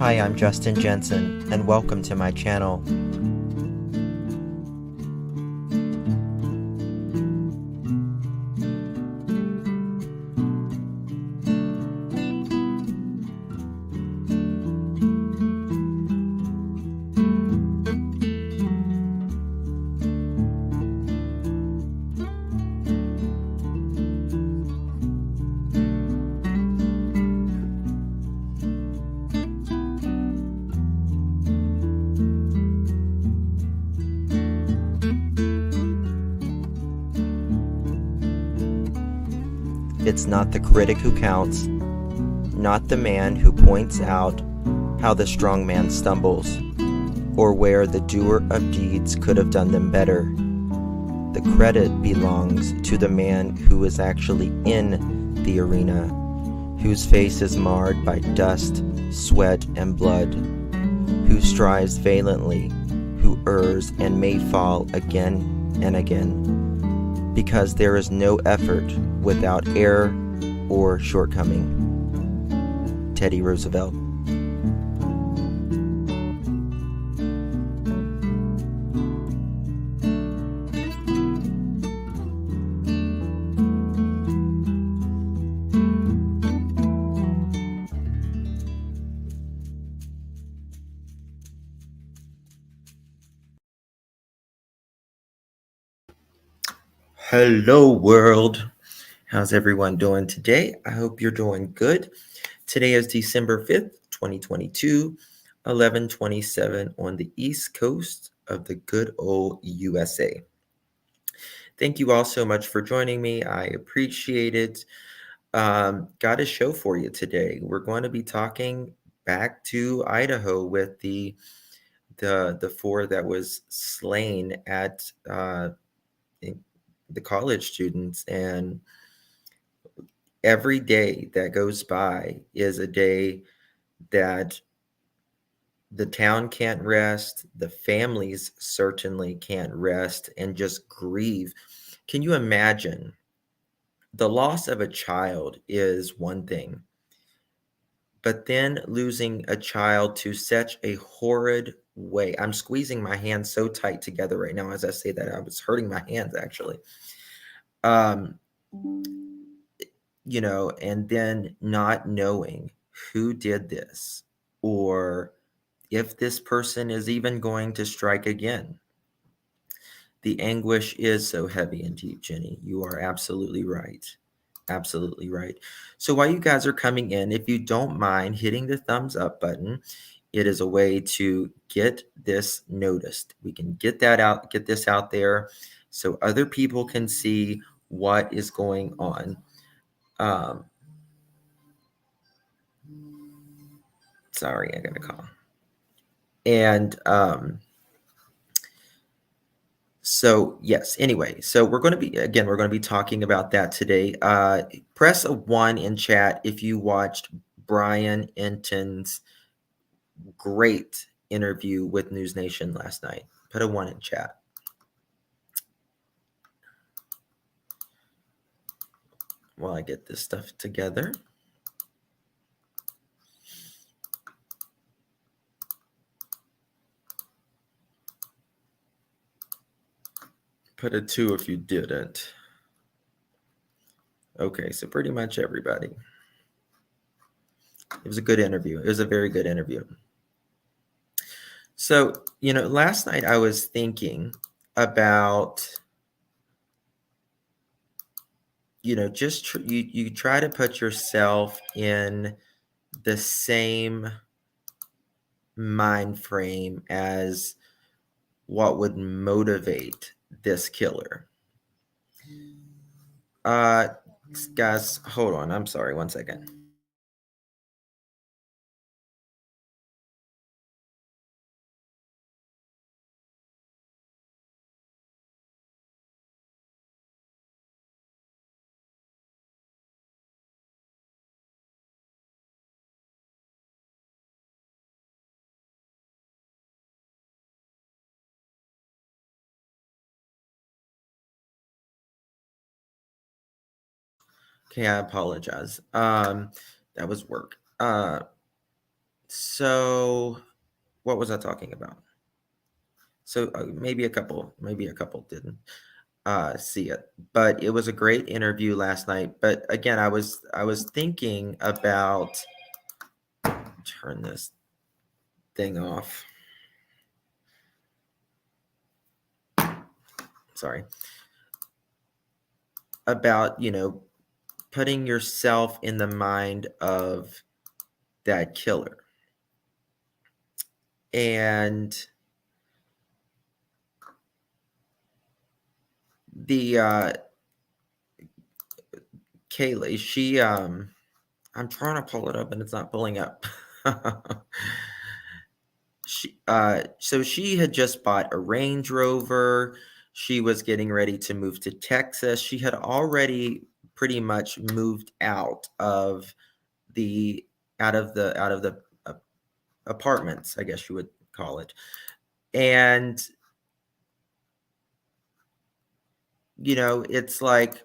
Hi, I'm Justin Jensen, and welcome to my channel. It's not the critic who counts, not the man who points out how the strong man stumbles, or where the doer of deeds could have done them better. The credit belongs to the man who is actually in the arena, whose face is marred by dust, sweat, and blood, who strives valiantly, who errs and may fall again and again, because there is no effort without error or shortcoming. Teddy Roosevelt. Hello, world. How's everyone doing today? I hope you're doing good. Today is December 5th, 2022, 11:27 on the East Coast of the good old USA. Thank you all so much for joining me. I appreciate it. Got a show for you today. We're going to be talking back to Idaho with the four that was slain at the college students, and every day that goes by is a day that the town can't rest, the families certainly can't rest and just grieve. Can you imagine? The loss of a child is one thing, but then losing a child to such a horrid way. I'm squeezing my hands so tight together right now as I say that. I was hurting my hands actually. Um, and then not knowing who did this or if this person is even going to strike again. The anguish is so heavy and deep, Jenny. You are absolutely right. Absolutely right. So while you guys are coming in, if you don't mind hitting the thumbs up button, it is a way to get this noticed. We can get this out there so other people can see what is going on. Sorry, I got a call. And so yes, anyway, so we're going to be talking about that today. Press a 1 in chat if you watched Brian Enton's great interview with News Nation last night. Put a 1 in chat. While I get this stuff together. Put a 2 if you didn't. Okay, so pretty much everybody. It was a good interview. It was a very good interview. So, last night I was thinking about, just you try to put yourself in the same mind frame as what would motivate this killer. Guys, hold on. I'm sorry. 1 second. Okay, I apologize. That was work. So what was I talking about? So maybe a couple didn't see it, but it was a great interview last night. But again, I was thinking about, turn this thing off. Sorry. About, putting yourself in the mind of that killer. And the Kaylee, she I'm trying to pull it up and it's not pulling up. So she had just bought a Range Rover. She was getting ready to move to Texas. She had already pretty much moved out of the apartments, I guess you would call it. And it's like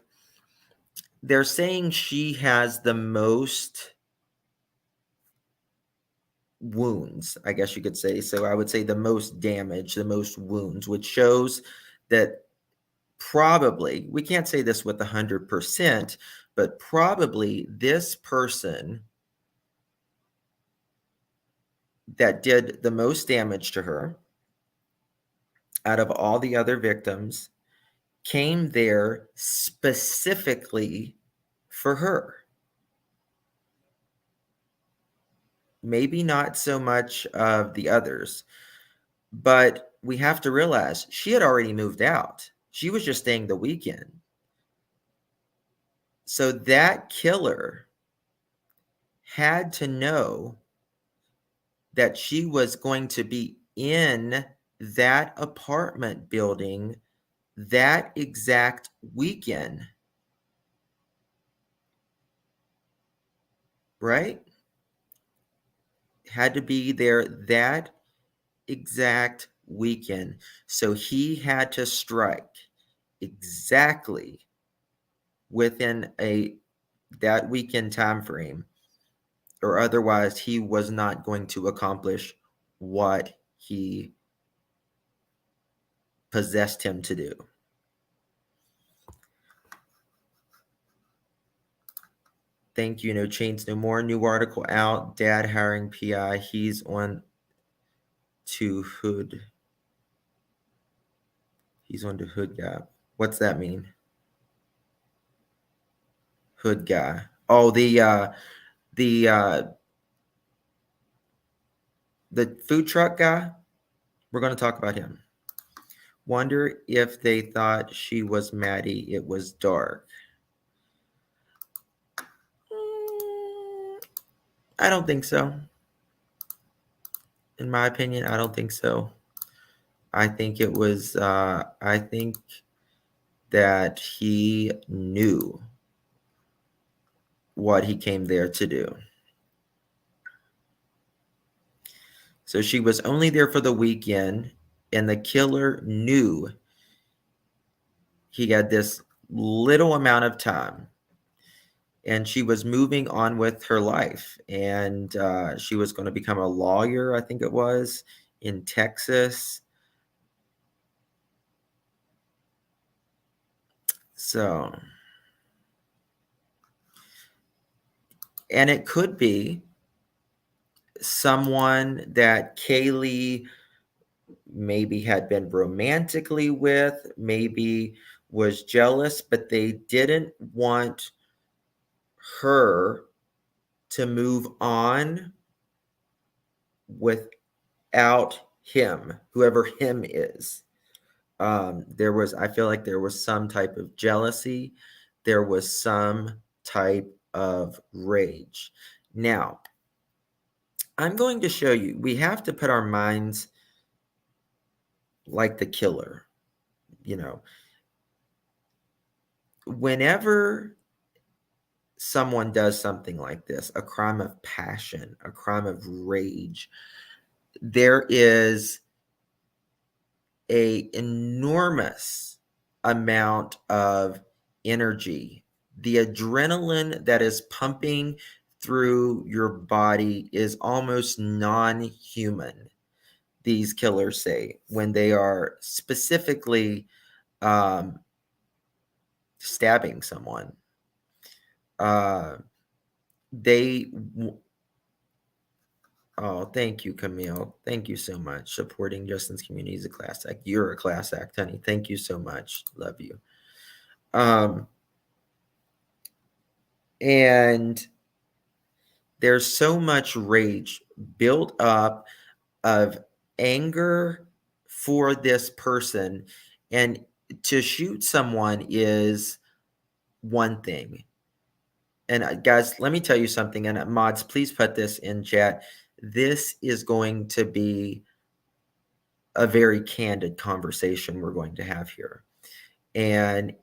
they're saying she has the most wounds, I guess you could say. So I would say the most damage, the most wounds, which shows that probably, we can't say this with 100%, but probably this person that did the most damage to her out of all the other victims came there specifically for her. Maybe not so much of the others, but we have to realize she had already moved out. She was just staying the weekend. So that killer had to know that she was going to be in that apartment building that exact weekend. Right? Had to be there that exact weekend. So he had to strike exactly within that weekend time frame, or otherwise he was not going to accomplish what he possessed him to do. Thank you. No Chains No More. New article out. Dad hiring PI. He's on to hood. He's on to hood guy. What's that mean? Hood guy. Oh, the food truck guy. We're going to talk about him. Wonder if they thought she was Maddie. It was dark. I don't think so. In my opinion, I don't think so. I think it was, I think that he knew what he came there to do. So she was only there for the weekend, and the killer knew he had this little amount of time, and she was moving on with her life, and she was going to become a lawyer, I think it was, in Texas. So, and it could be someone that Kaylee maybe had been romantically with, maybe was jealous, but they didn't want her to move on without him, whoever him is. I feel like there was some type of jealousy. There was some type of rage. Now, I'm going to show you, we have to put our minds like the killer. Whenever someone does something like this, a crime of passion, a crime of rage, there is a enormous amount of energy. The adrenaline that is pumping through your body is almost non-human, these killers say, when they are specifically stabbing someone. They Oh, thank you, Camille. Thank you so much. Supporting Justin's community is a class act. You're a class act, honey. Thank you so much. Love you. And there's so much rage built up of anger for this person. And to shoot someone is one thing. And guys, let me tell you something. And mods, please put this in chat. This is going to be a very candid conversation we're going to have here. And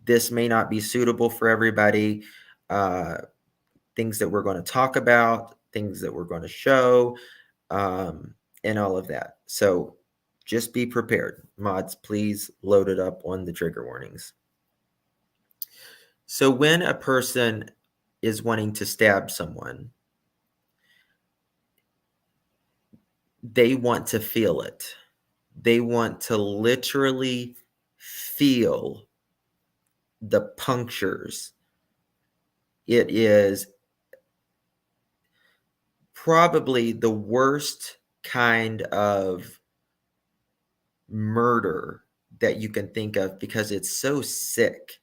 this may not be suitable for everybody. Things that we're going to talk about, things that we're going to show, and all of that. So just be prepared. Mods, please load it up on the trigger warnings. So when a person is wanting to stab someone, they want to feel it. They want to literally feel the punctures. It is probably the worst kind of murder that you can think of because it's so sick.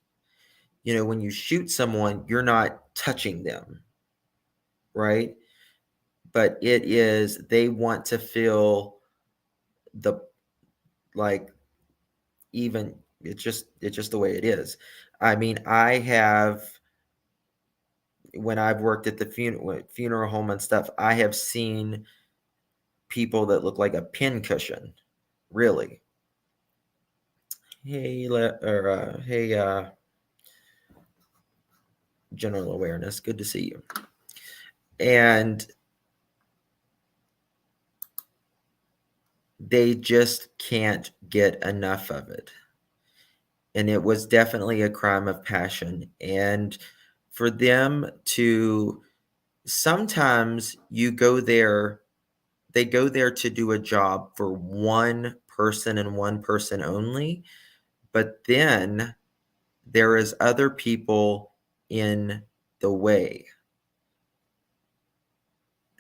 You know, when you shoot someone, you're not touching them, right? But it is, they want to feel the, like, even, it's just the way it is. I mean, I have, when I've worked at the funeral home and stuff, I have seen people that look like a pincushion, really. Hey, general awareness, good to see you. And they just can't get enough of it. And it was definitely a crime of passion. And for them to, sometimes you go there, they go there to do a job for one person and one person only. But then there is other people in the way.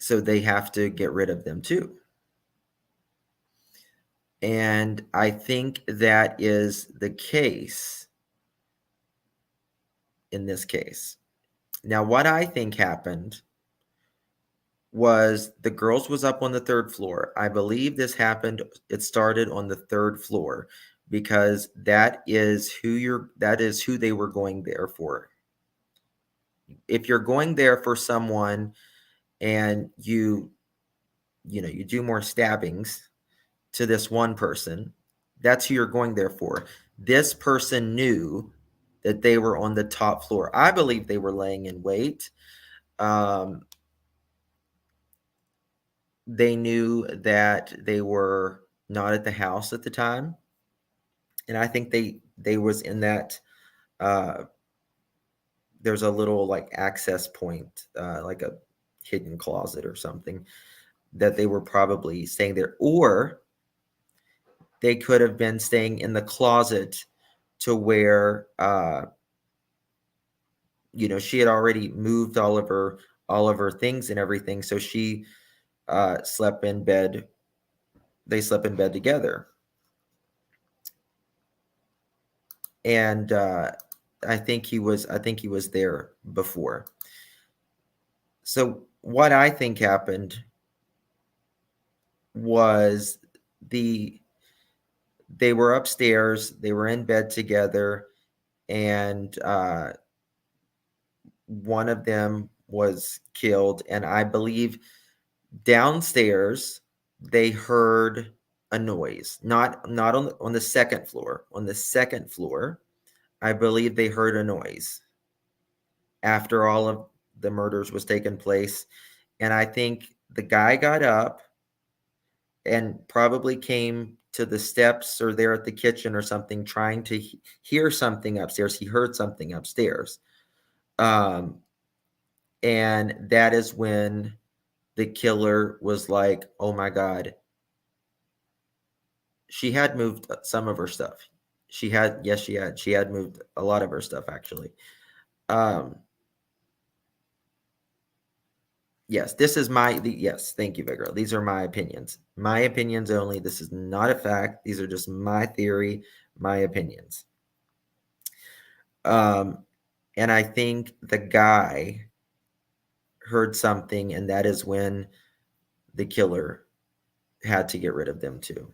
So they have to get rid of them too. And I think that is the case in this case. Now, what I think happened was the girls was up on the third floor. I believe this happened, it started on the third floor because that is who they were going there for. If you're going there for someone and you do more stabbings to this one person, that's who you're going there for. This person knew that they were on the top floor. I believe they were laying in wait. They knew that they were not at the house at the time. And I think they was in that, there's a little like access point, like a hidden closet or something, that they were probably staying there. Or they could have been staying in the closet to where, she had already moved all of her things and everything. So she slept in bed. They slept in bed together. And I think he was there before. So what I think happened was they were upstairs, they were in bed together, and one of them was killed. And I believe downstairs they heard a noise, not on the second floor. On the second floor, I believe they heard a noise after all of the murders was taking place. And I think the guy got up and probably came to the steps or there at the kitchen or something, trying to hear something upstairs. He heard something upstairs. And that is when the killer was like, oh my God. She had moved some of her stuff. She had moved a lot of her stuff, actually. Yes, this is yes, thank you, Vigil. These are my opinions. My opinions only. This is not a fact. These are just my theory, my opinions. And I think the guy heard something, and that is when the killer had to get rid of them too.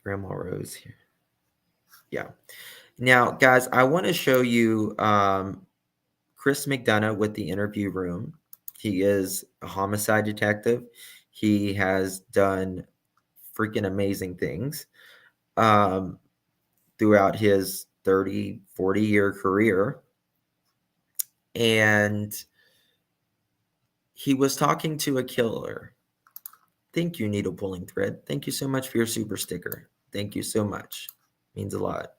Grandma Rose here. Yeah. Now, guys, I want to show you Chris McDonough with the interview room. He is a homicide detective. He has done freaking amazing things throughout his 30, 40-year career. And he was talking to a killer. Thank you, Needle Pulling Thread. Thank you so much for your super sticker. Thank you so much. Means a lot.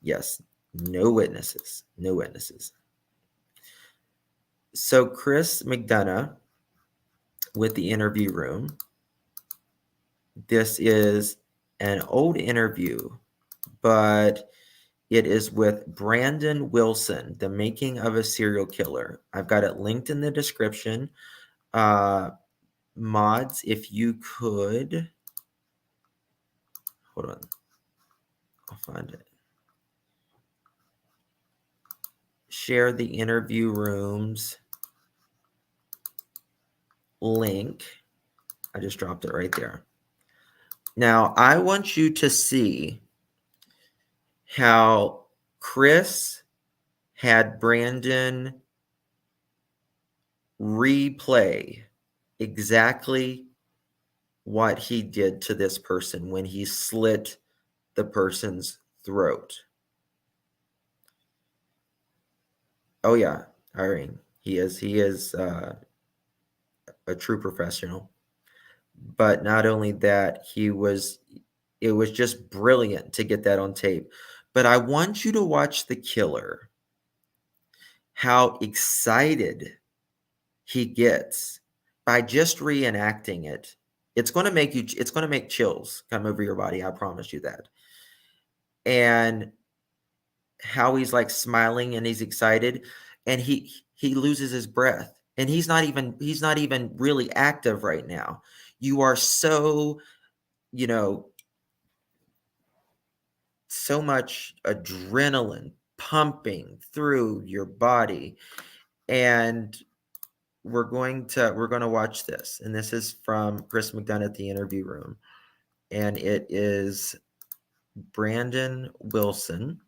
Yes, no witnesses. No witnesses. So Chris McDonough with the interview room. This is an old interview, but it is with Brandon Wilson, The Making of a Serial Killer. I've got it linked in the description. Mods, if you could, hold on, I'll find it. Share the interview room's link. I just dropped it right there. Now, I want you to see how Chris had Brandon replay exactly what he did to this person when he slit the person's throat. Oh yeah, Irene. He is a true professional. But not only that, it was just brilliant to get that on tape. But I want you to watch the killer, how excited he gets by just reenacting it. It's going to make chills come over your body. I promise you that. And how he's like smiling and he's excited, and he loses his breath, and he's not even really active right now. You are so, so much adrenaline pumping through your body. And we're going to watch this, and this is from Chris McDonough at the interview room, and it is Brandon Wilson.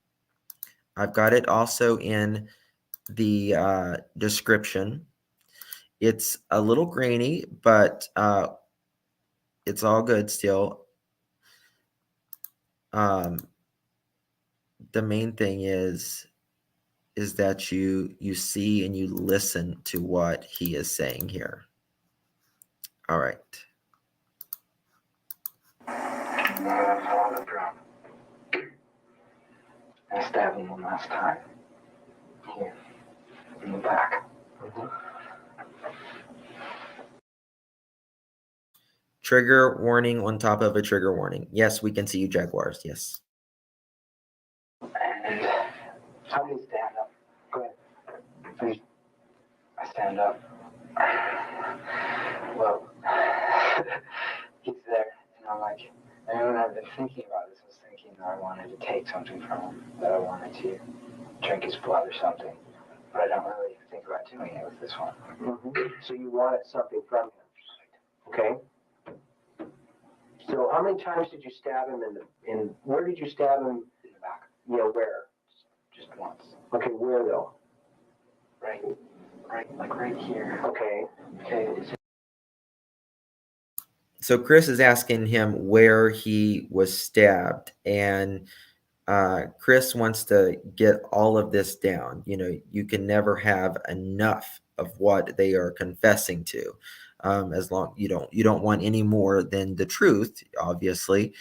I've got it also in the description. It's a little grainy, but it's all good still. The main thing is that you see and you listen to what he is saying here. All right. I stabbed him one last time. Here. In the back. Trigger warning on top of a trigger warning. Yes, we can see you, Jaguars. Yes. And somebody stand up. Go ahead. Please. I stand up. Well, he's there. And I'm like, and when I've been thinking about this, I was thinking that I wanted to take something from him, that I wanted to drink his blood or something. But I don't really think about doing it with this one. So you wanted something from him, okay? So how many times did you stab him where did you stab him? In the back. Yeah, where? Just once. Okay, where though? Right, like right here. Okay. Okay. So Chris is asking him where he was stabbed, and Chris wants to get all of this down. You can never have enough of what they are confessing to. As long you don't want any more than the truth, obviously,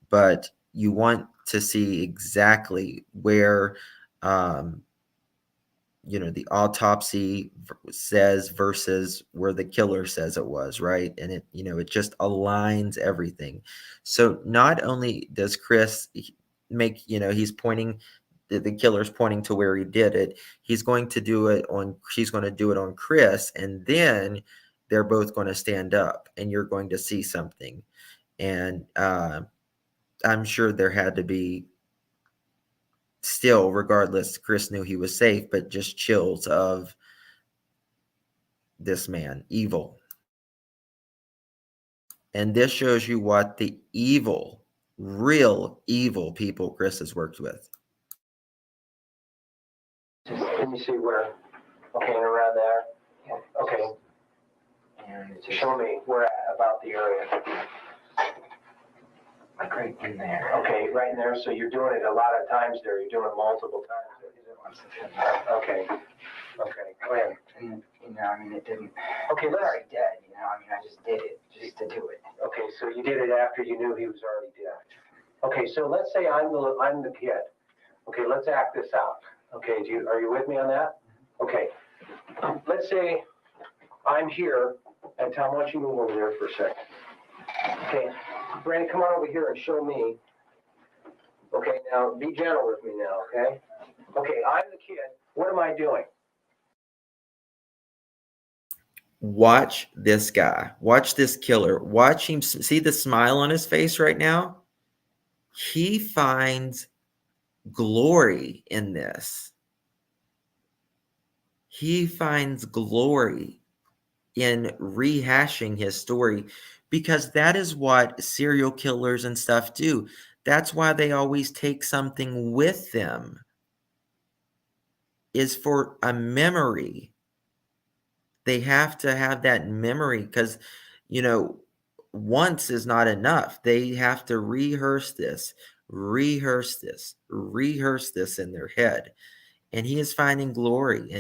but you want to see exactly where, the autopsy says versus where the killer says it was, right? And it just aligns everything. So not only does Chris make, he's pointing, the killer's pointing to where he did it, she's going to do it on Chris, and then they're both going to stand up and you're going to see something. And I'm sure there had to be, still, regardless, Chris knew he was safe, but just chills of this man, evil. And this shows you what the real evil people Chris has worked with. Let me see where. Okay, and around there. Yeah. Okay. And it's just Show me where about the area. like right in there. Okay, right in there. So you're doing it a lot of times there. You're doing it multiple times. Okay. Okay. Go ahead. And, I mean, it didn't. Okay, He's already dead, I mean, I just did it just to do it. Okay, so you did it after you knew he was already dead. Okay, so let's say I'm the kid. Okay, let's act this out. Okay, are you with me on that? Okay. Let's say I'm here, and Tom, why don't you move over there for a second? Okay, Brandon, come on over here and show me. Okay, now be gentle with me now, okay? Okay, I'm the kid. What am I doing? Watch this guy. Watch this killer. Watch him. See the smile on his face right now? He finds glory in this. He finds glory in rehashing his story, because that is what serial killers and stuff do. That's why they always take something with them, is for a memory. They have to have that memory, because, once is not enough. They have to rehearse this in their head. And he is finding glory.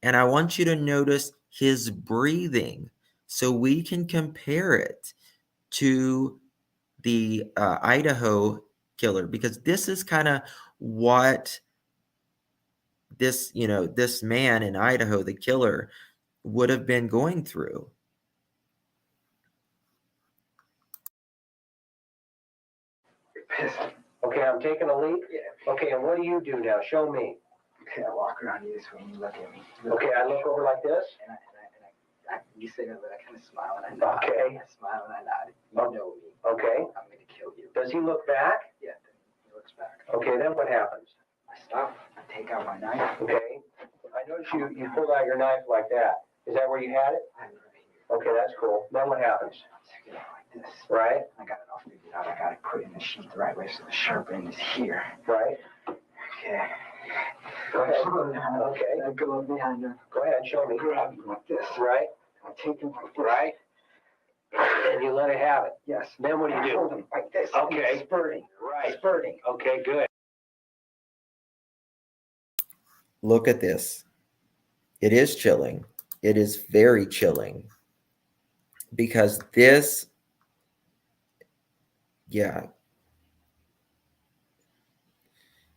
And I want you to notice his breathing so we can compare it to the Idaho killer, because this is kind of what this man in Idaho, the killer, would have been going through. Okay, I'm taking a leap. Yeah. Okay, and what do you do now? Show me. Okay, I walk around you this way and you look at me. Okay, I look over like this. And you say that, but I kind of smile and I nod. Okay. I smile and I nod. You know me. Okay. I'm going to kill you. Does he look back? Yeah, then he looks back. Okay, then what happens? I stop. I take out my knife. Okay. I notice you pulled out your knife like that. Is that where you had it? I have it right here. Okay, that's cool. Then what happens? I take it out like this. Right? I got it all figured out. I got it put in the sheath the right way so the sharp end is here. Right? Okay. Go ahead. Okay. Okay. I go up behind her. Go ahead, show me. Grab him like this. Right? I take him like this. Right? And you let it have it. Yes. Then what do you Hold do? him like this. Okay. He's spurting. Right. Spurting. Okay, good. Look at this. It is chilling. It is very chilling, because this, yeah,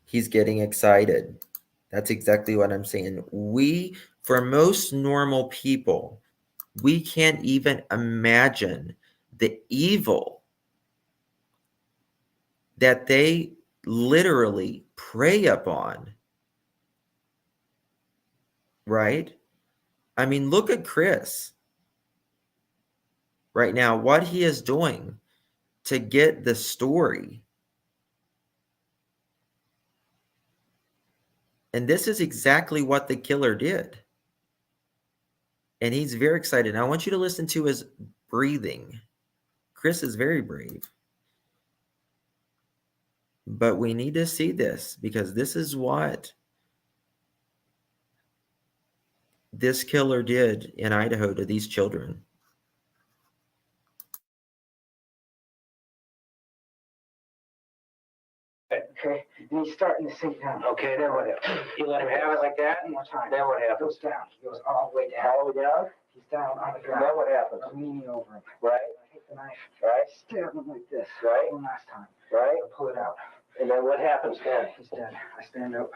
he's getting excited. That's exactly what I'm saying. For most normal people, we can't even imagine the evil that they literally prey upon. Right? I mean, look at Chris right now, what he is doing to get the story. And this is exactly what the killer did. And he's very excited. I want you to listen to his breathing. Chris is very brave. But we need to see this, because this is what this killer did in Idaho to these children. Okay. And he's starting to sink down. Okay, then what happens? You let him have it like that? One more time. Then what He happens? goes down. He goes all the way down. All the way down? He's down on the And ground. then what happens? I'm leaning over him. Right? I hit the knife. Right? Stab him like this. Right. One last time. Right? I pull it out. And then what happens then? He's dead. I stand up,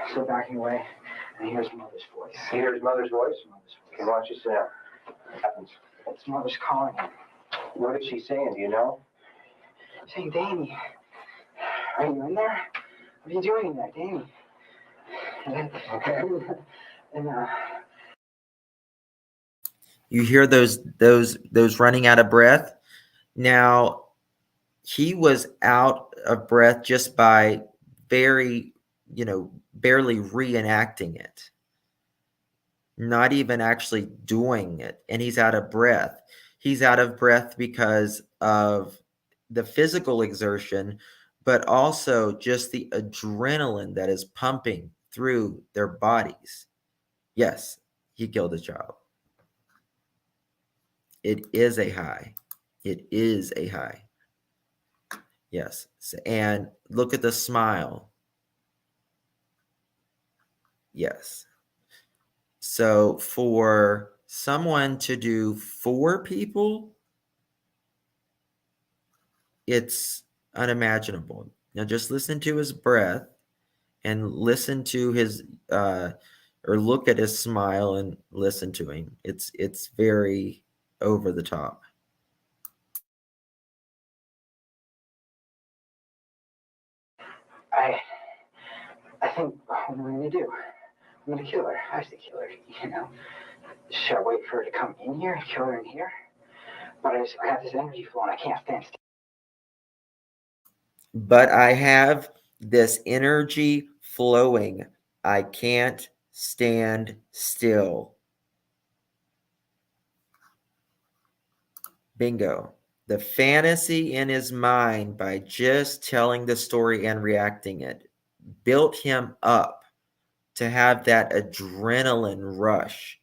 still backing away, and he hears Mother's voice. He hears Mother's voice? Mother's voice. Okay, why don't you sit down? What happens? It's Mother's calling him. What is she saying? Do you know? Saying, Danny, are you in there? What are you doing in there, Danny? Okay. And You hear those running out of breath? Now, he was out of breath just by barely reenacting it. Not even actually doing it, and he's out of breath. He's out of breath because of the physical exertion, but also just the adrenaline that is pumping through their bodies. Yes, he killed a child. It is a high. It is a high. Yes, and look at the smile. Yes. So for someone to do 4 people, it's unimaginable. Now just listen to his breath and listen to his or look at his smile and listen to him. It's very over the top. I think, what am I going to do? I'm going to kill her. I have to kill her, you know. Should I wait for her to come in here and kill her in here? But I have this energy flow and I can't stand still. But I have this energy flowing. I can't stand still. Bingo. The fantasy in his mind by just telling the story and reacting it built him up to have that adrenaline rush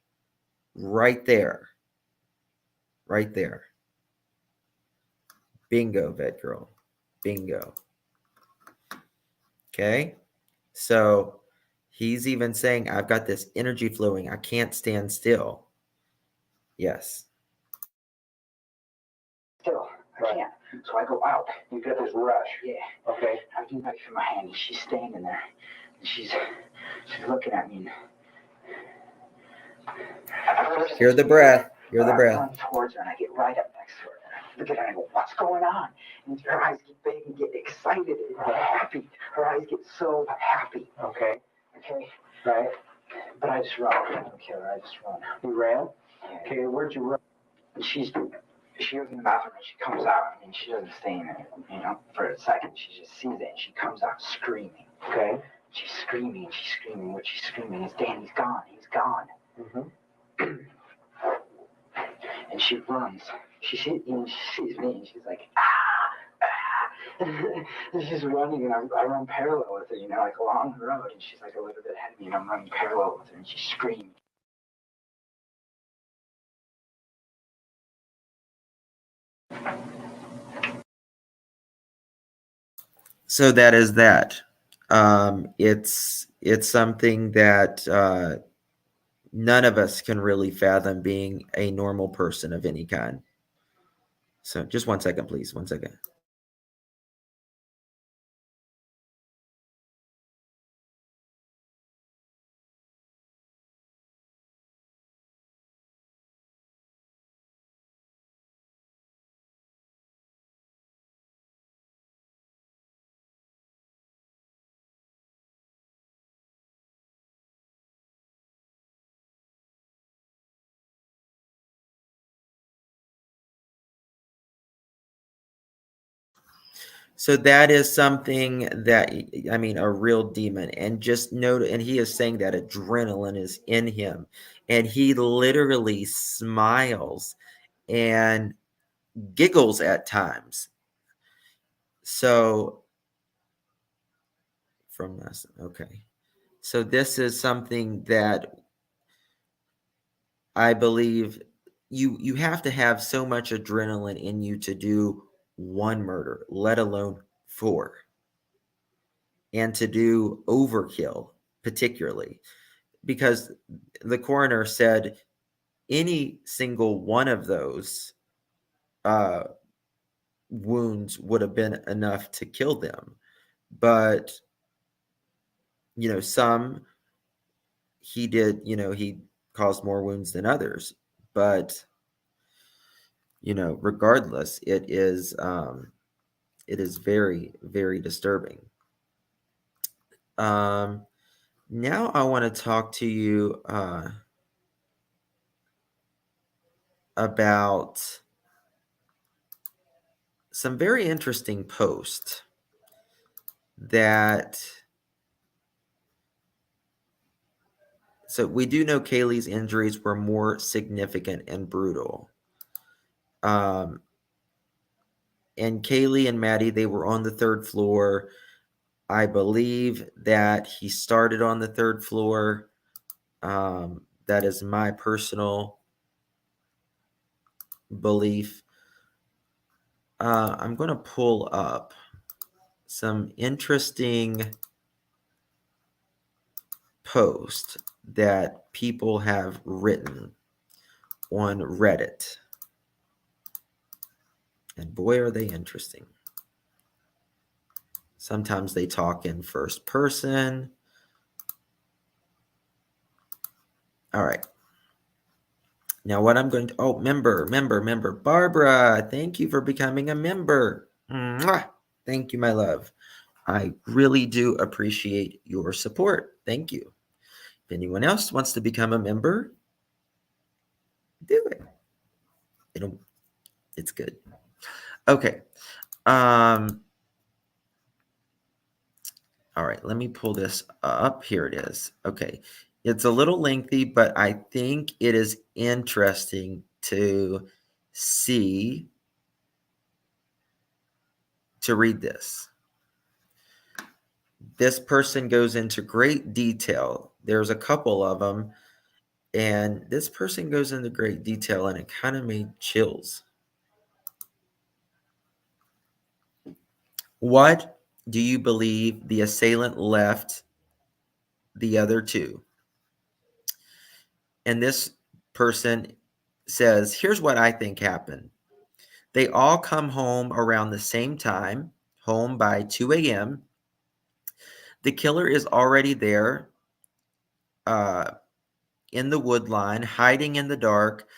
right there. Right there. Bingo, vet girl. Bingo. Okay. So he's even saying, I've got this energy flowing. I can't stand still. Yes. Still, I can't. So I go out. You get this rush. Yeah. Okay. I have the knife in my hand and she's standing there. And she's looking at me. Hear the breath. Hear the I breath. run towards her and I get right up next to her. Look at her and I go, what's going on? And her eyes get big and get excited and happy. Her eyes get so happy. Okay. Okay? Right. But I just run. I don't kill her. I just run. You ran? Yeah. Okay, where'd you run? And she goes in the bathroom and she comes out. I mean, she doesn't stay in there, you know, for a second. She just sees it and she comes out screaming. Okay. She's screaming. She's screaming. What she's screaming is, Danny's gone. He's gone. Mm-hmm. And she runs. She sees me and she's like, ah, ah. And she's running and I run parallel with her, you know, like along the road. And she's like a little bit ahead of me and I'm running parallel with her and she's screaming. So that is that. It's something that none of us can really fathom being a normal person of any kind. So just 1 second, please. 1 second. So that is something that, I mean, a real demon. And just note, and he is saying that adrenaline is in him. And he literally smiles and giggles at times. So from this, okay. So this is something that I believe you have to have so much adrenaline in you to do one murder, let alone 4. And to do overkill, particularly, because the coroner said any single one of those wounds would have been enough to kill them. But, some he did, he caused more wounds than others. But, regardless, it is very, very disturbing. Now I want to talk to you about some very interesting posts so we do know Kaylee's injuries were more significant and brutal. And Kaylee and Maddie, they were on the 3rd floor. I believe that he started on the 3rd floor. That is my personal belief. I'm going to pull up some interesting posts that people have written on Reddit. And boy, are they interesting. Sometimes they talk in first person. All right. Now what I'm going to, member. Barbara, thank you for becoming a member. Mwah! Thank you, my love. I really do appreciate your support. Thank you. If anyone else wants to become a member, do it. It's good. Okay. All right, let me pull this up. Here it is. Okay. It's a little lengthy, but I think it is interesting to read this. This person goes into great detail. There's a couple of them, and this person goes into great detail, and it kind of made chills. What do you believe the assailant left the other two? And this person says, here's what I think happened. They all come home around the same time, home by 2 a.m. The killer is already there in the wood line, hiding in the dark,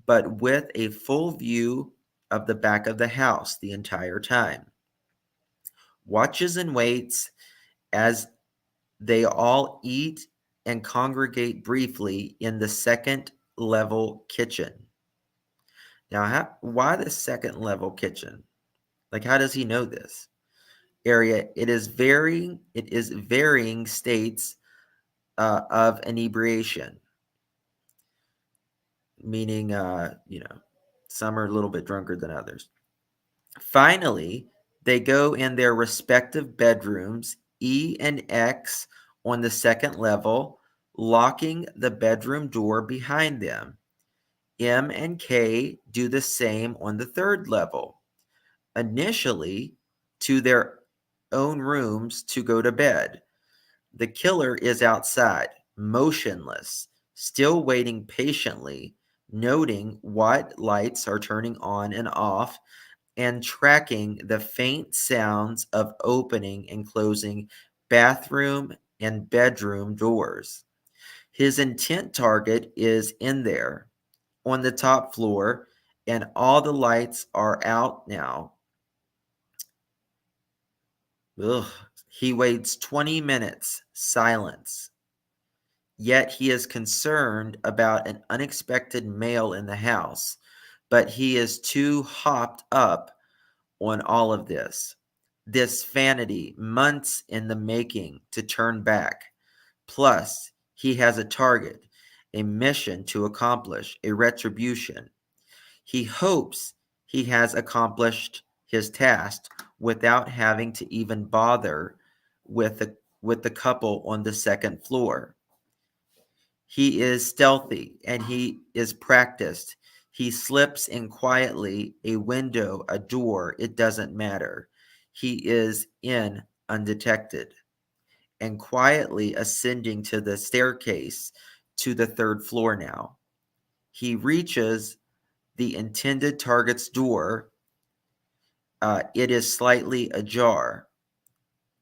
but with a full view of the back of the house the entire time. Watches and waits as they all eat and congregate briefly in the second level kitchen. Now, why the second level kitchen? Like, how does he know this area? It is varying states of inebriation, meaning, some are a little bit drunker than others. Finally, they go in their respective bedrooms, E and X on the second level, locking the bedroom door behind them. M and K do the same on the third level, initially to their own rooms to go to bed. The killer is outside, motionless, still waiting patiently, noting what lights are turning on and off, and tracking the faint sounds of opening and closing bathroom and bedroom doors. His intent target is in there on the top floor, and all the lights are out now. Ugh. He waits 20 minutes, silence. Yet he is concerned about an unexpected male in the house, but he is too hopped up on all of this. This vanity, months in the making to turn back. Plus, he has a target, a mission to accomplish, a retribution. He hopes he has accomplished his task without having to even bother with the couple on the second floor. He is stealthy and he is practiced. He slips in quietly, a window, a door, it doesn't matter. He is in undetected and quietly ascending to the staircase to the third floor now. He reaches the intended target's door. It is slightly ajar.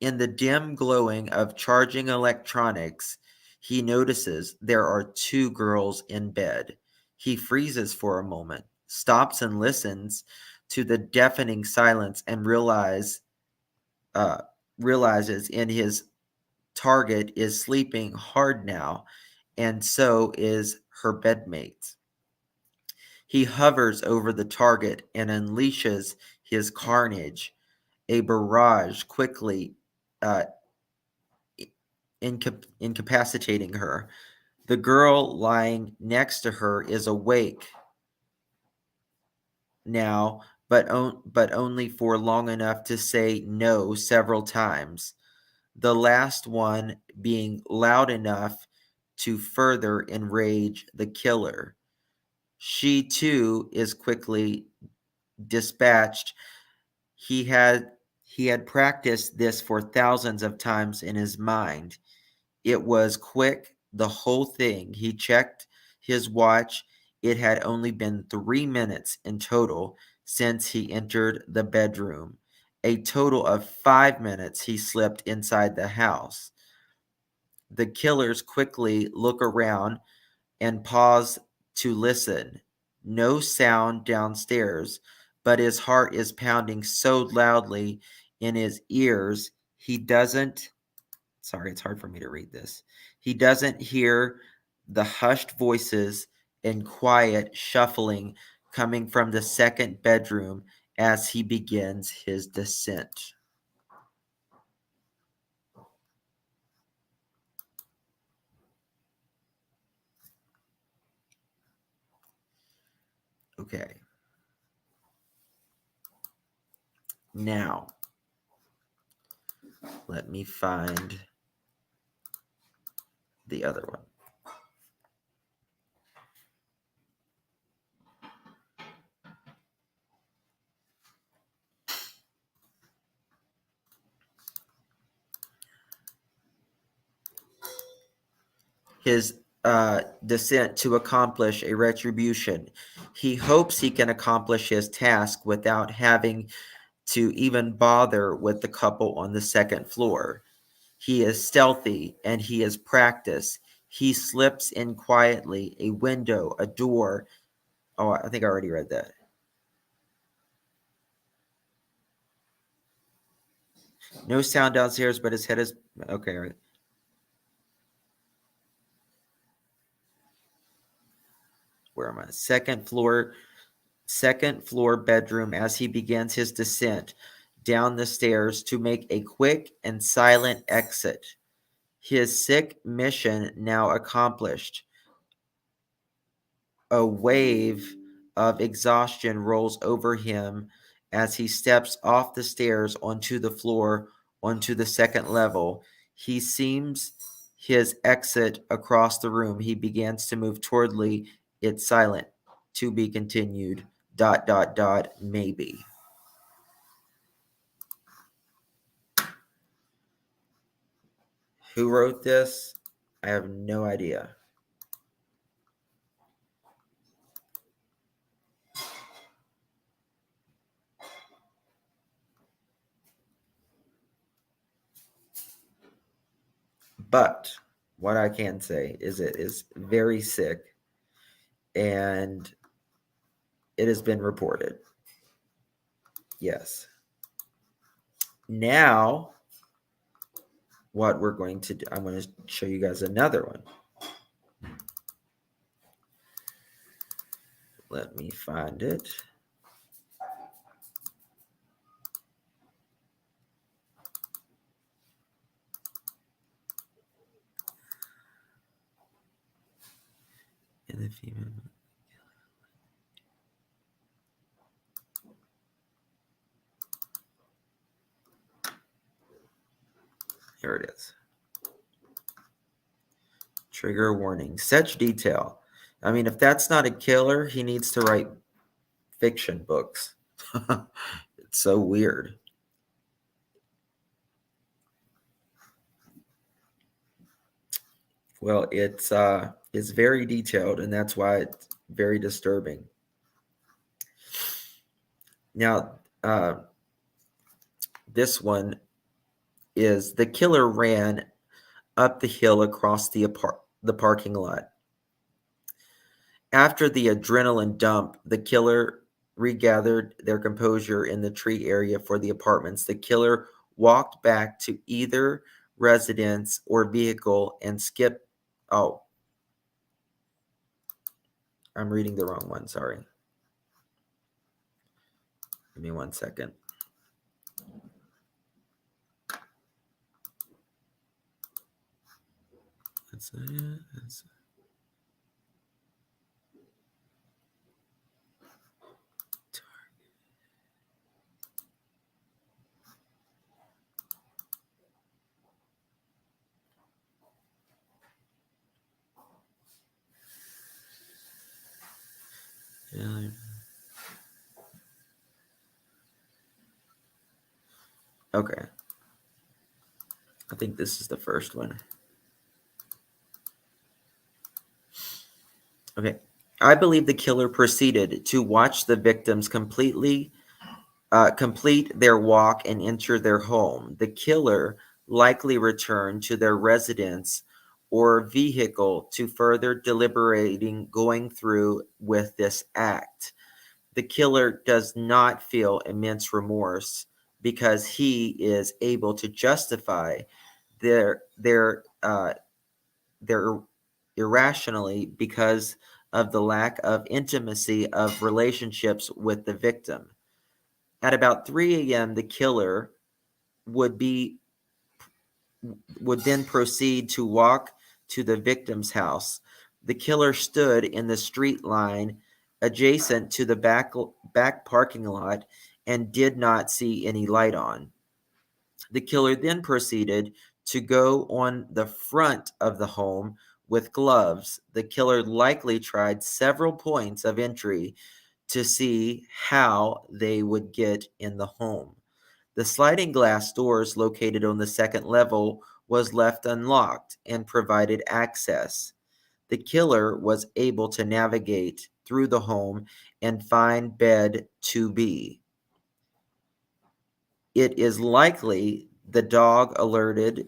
In the dim glowing of charging electronics, he notices there are two girls in bed. He freezes for a moment, stops and listens to the deafening silence, and realizes in his target is sleeping hard now, and so is her bedmate. He hovers over the target and unleashes his carnage, a barrage quickly uh, incapacitating her. The girl lying next to her is awake now, but only for long enough to say no several times, the last one being loud enough to further enrage the killer. She too is quickly dispatched. He had practiced this for thousands of times in his mind. It was quick, the whole thing. He checked his watch. It had only been 3 minutes in total since he entered the bedroom. A total of 5 minutes he slipped inside the house. The killers quickly look around and pause to listen. No sound downstairs, but his heart is pounding so loudly in his ears he doesn't. Sorry, it's hard for me to read this. He doesn't hear the hushed voices and quiet shuffling coming from the second bedroom as he begins his descent. Okay. Now, let me find the other one. His descent to accomplish a retribution. He hopes he can accomplish his task without having to even bother with the couple on the second floor. He is stealthy and he is practiced. He slips in quietly, a window, a door. Oh, I think I already read that. No sound downstairs, but his head is okay. Right. Where am I? Second floor bedroom as he begins his descent down the stairs to make a quick and silent exit. His sick mission now accomplished. A wave of exhaustion rolls over him as he steps off the stairs onto the floor, onto the second level. He sees his exit across the room. He begins to move towardly. It's silent. To be continued. ... Maybe. Who wrote this? I have no idea. But what I can say is it is very sick and it has been reported. Yes. Now, what we're going to do, I'm going to show you guys another one. Let me find it. In the female. Here it is. Trigger warning. Such detail. I mean, if that's not a killer, he needs to write fiction books. It's so weird. Well, it's very detailed, and that's why it's very disturbing. Now, this one is the killer ran up the hill across the parking lot. After the adrenaline dump, the killer regathered their composure in the tree area for the apartments. The killer walked back to either residence or vehicle and skipped. Oh, I'm reading the wrong one. Sorry. Give me 1 second. Okay. I think this is the first one. Okay. I believe the killer proceeded to watch the victims complete their walk and enter their home. The killer likely returned to their residence or vehicle to further deliberating going through with this act. The killer does not feel immense remorse because he is able to justify their irrationally because of the lack of intimacy of relationships with the victim. At about 3 a.m., the killer would then proceed to walk to the victim's house. The killer stood in the street line adjacent to the back parking lot and did not see any light on. The killer then proceeded to go on the front of the home with gloves. The killer likely tried several points of entry to see how they would get in the home. The sliding glass doors located on the second level was left unlocked and provided access. The killer was able to navigate through the home and find bed 2B. It is likely the dog alerted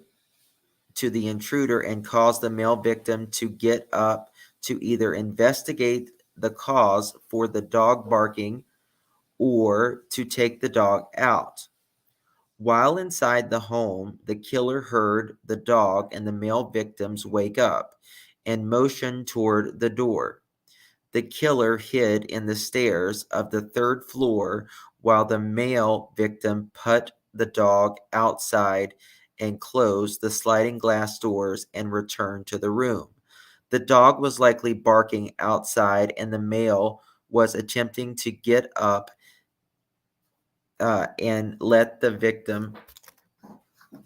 to the intruder and caused the male victim to get up to either investigate the cause for the dog barking or to take the dog out. While inside the home, the killer heard the dog and the male victims wake up and motion toward the door. The killer hid in the stairs of the third floor while the male victim put the dog outside and closed the sliding glass doors and returned to the room. The dog was likely barking outside, and the male was attempting to get up and let the victim.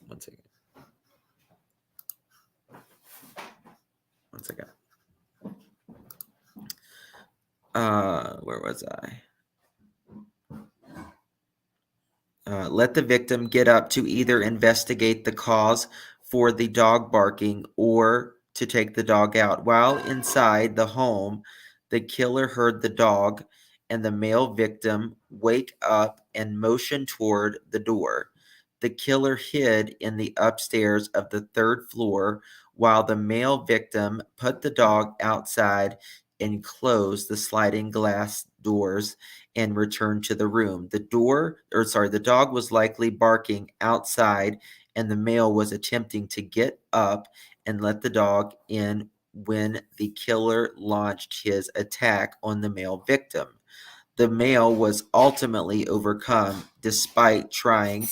1 second. 1 second. Where was I? Let the victim get up to either investigate the cause for the dog barking or to take the dog out. While inside the home, the killer heard the dog and the male victim wake up and motion toward the door. The killer hid in the upstairs of the third floor while the male victim put the dog outside and closed the sliding glass doors and returned to the room. The dog was likely barking outside, and the male was attempting to get up and let the dog in when the killer launched his attack on the male victim. The male was ultimately overcome despite trying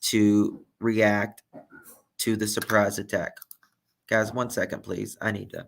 to react to the surprise attack. Guys, 1 second, please. I need to.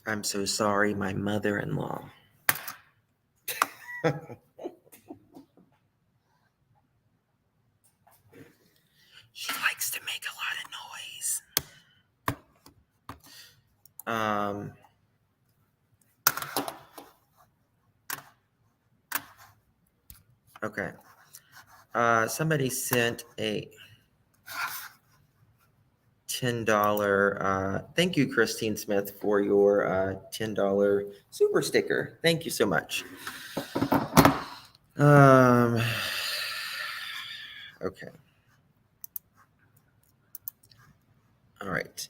I'm so sorry, my mother-in-law. She likes to make a lot of noise. Okay. Somebody sent a $10. Thank you, Christine Smith, for your $10 super sticker. Thank you so much. Okay. All right.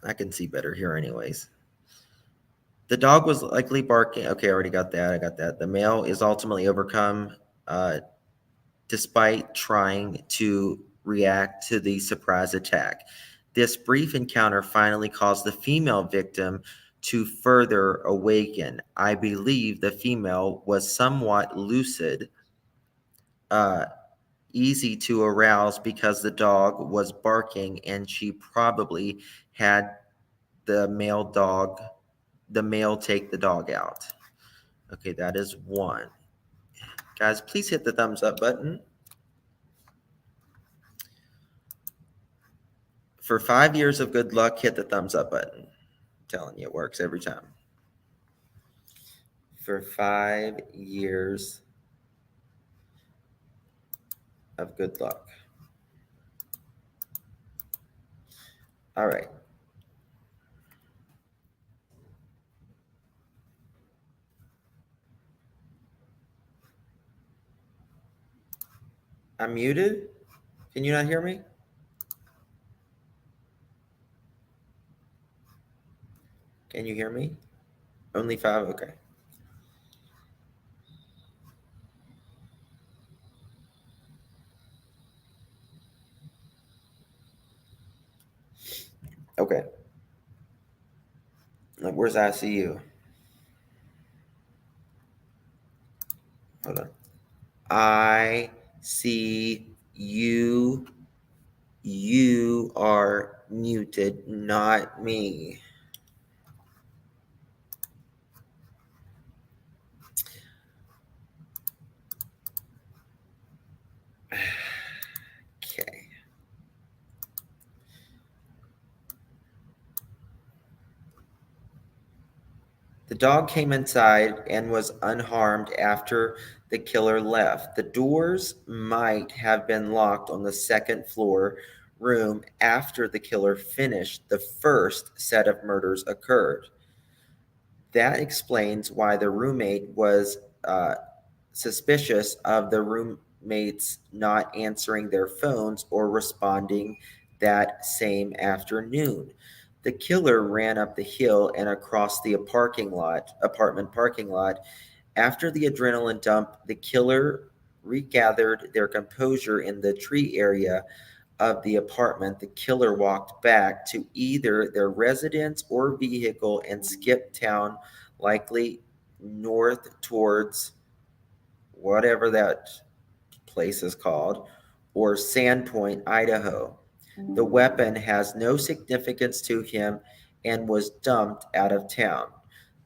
I can see better here, anyways. The dog was likely barking. Okay, I already got that. I got that. The male is ultimately overcome despite trying to react to the surprise attack. This brief encounter finally caused the female victim to further awaken. I believe the female was somewhat lucid, easy to arouse because the dog was barking, and she probably had the male take the dog out. Okay, that is one. Guys, please hit the thumbs up button. For 5 years of good luck, hit the thumbs up button. I'm telling you, it works every time. For 5 years of good luck. All right. I'm muted. Can you not hear me? Can you hear me? Only 5? Okay. Okay. Where's ICU? Hold on. I see you. You are muted, not me. Okay. The dog came inside and was unharmed after the killer left. The doors might have been locked on the second floor room after the killer finished the first set of murders occurred. That explains why the roommate was suspicious of the roommates not answering their phones or responding that same afternoon. The killer ran up the hill and across the apartment parking lot. After the adrenaline dump, the killer regathered their composure in the tree area of the apartment. The killer walked back to either their residence or vehicle and skipped town, likely north towards whatever that place is called, or Sandpoint, Idaho. The weapon has no significance to him and was dumped out of town.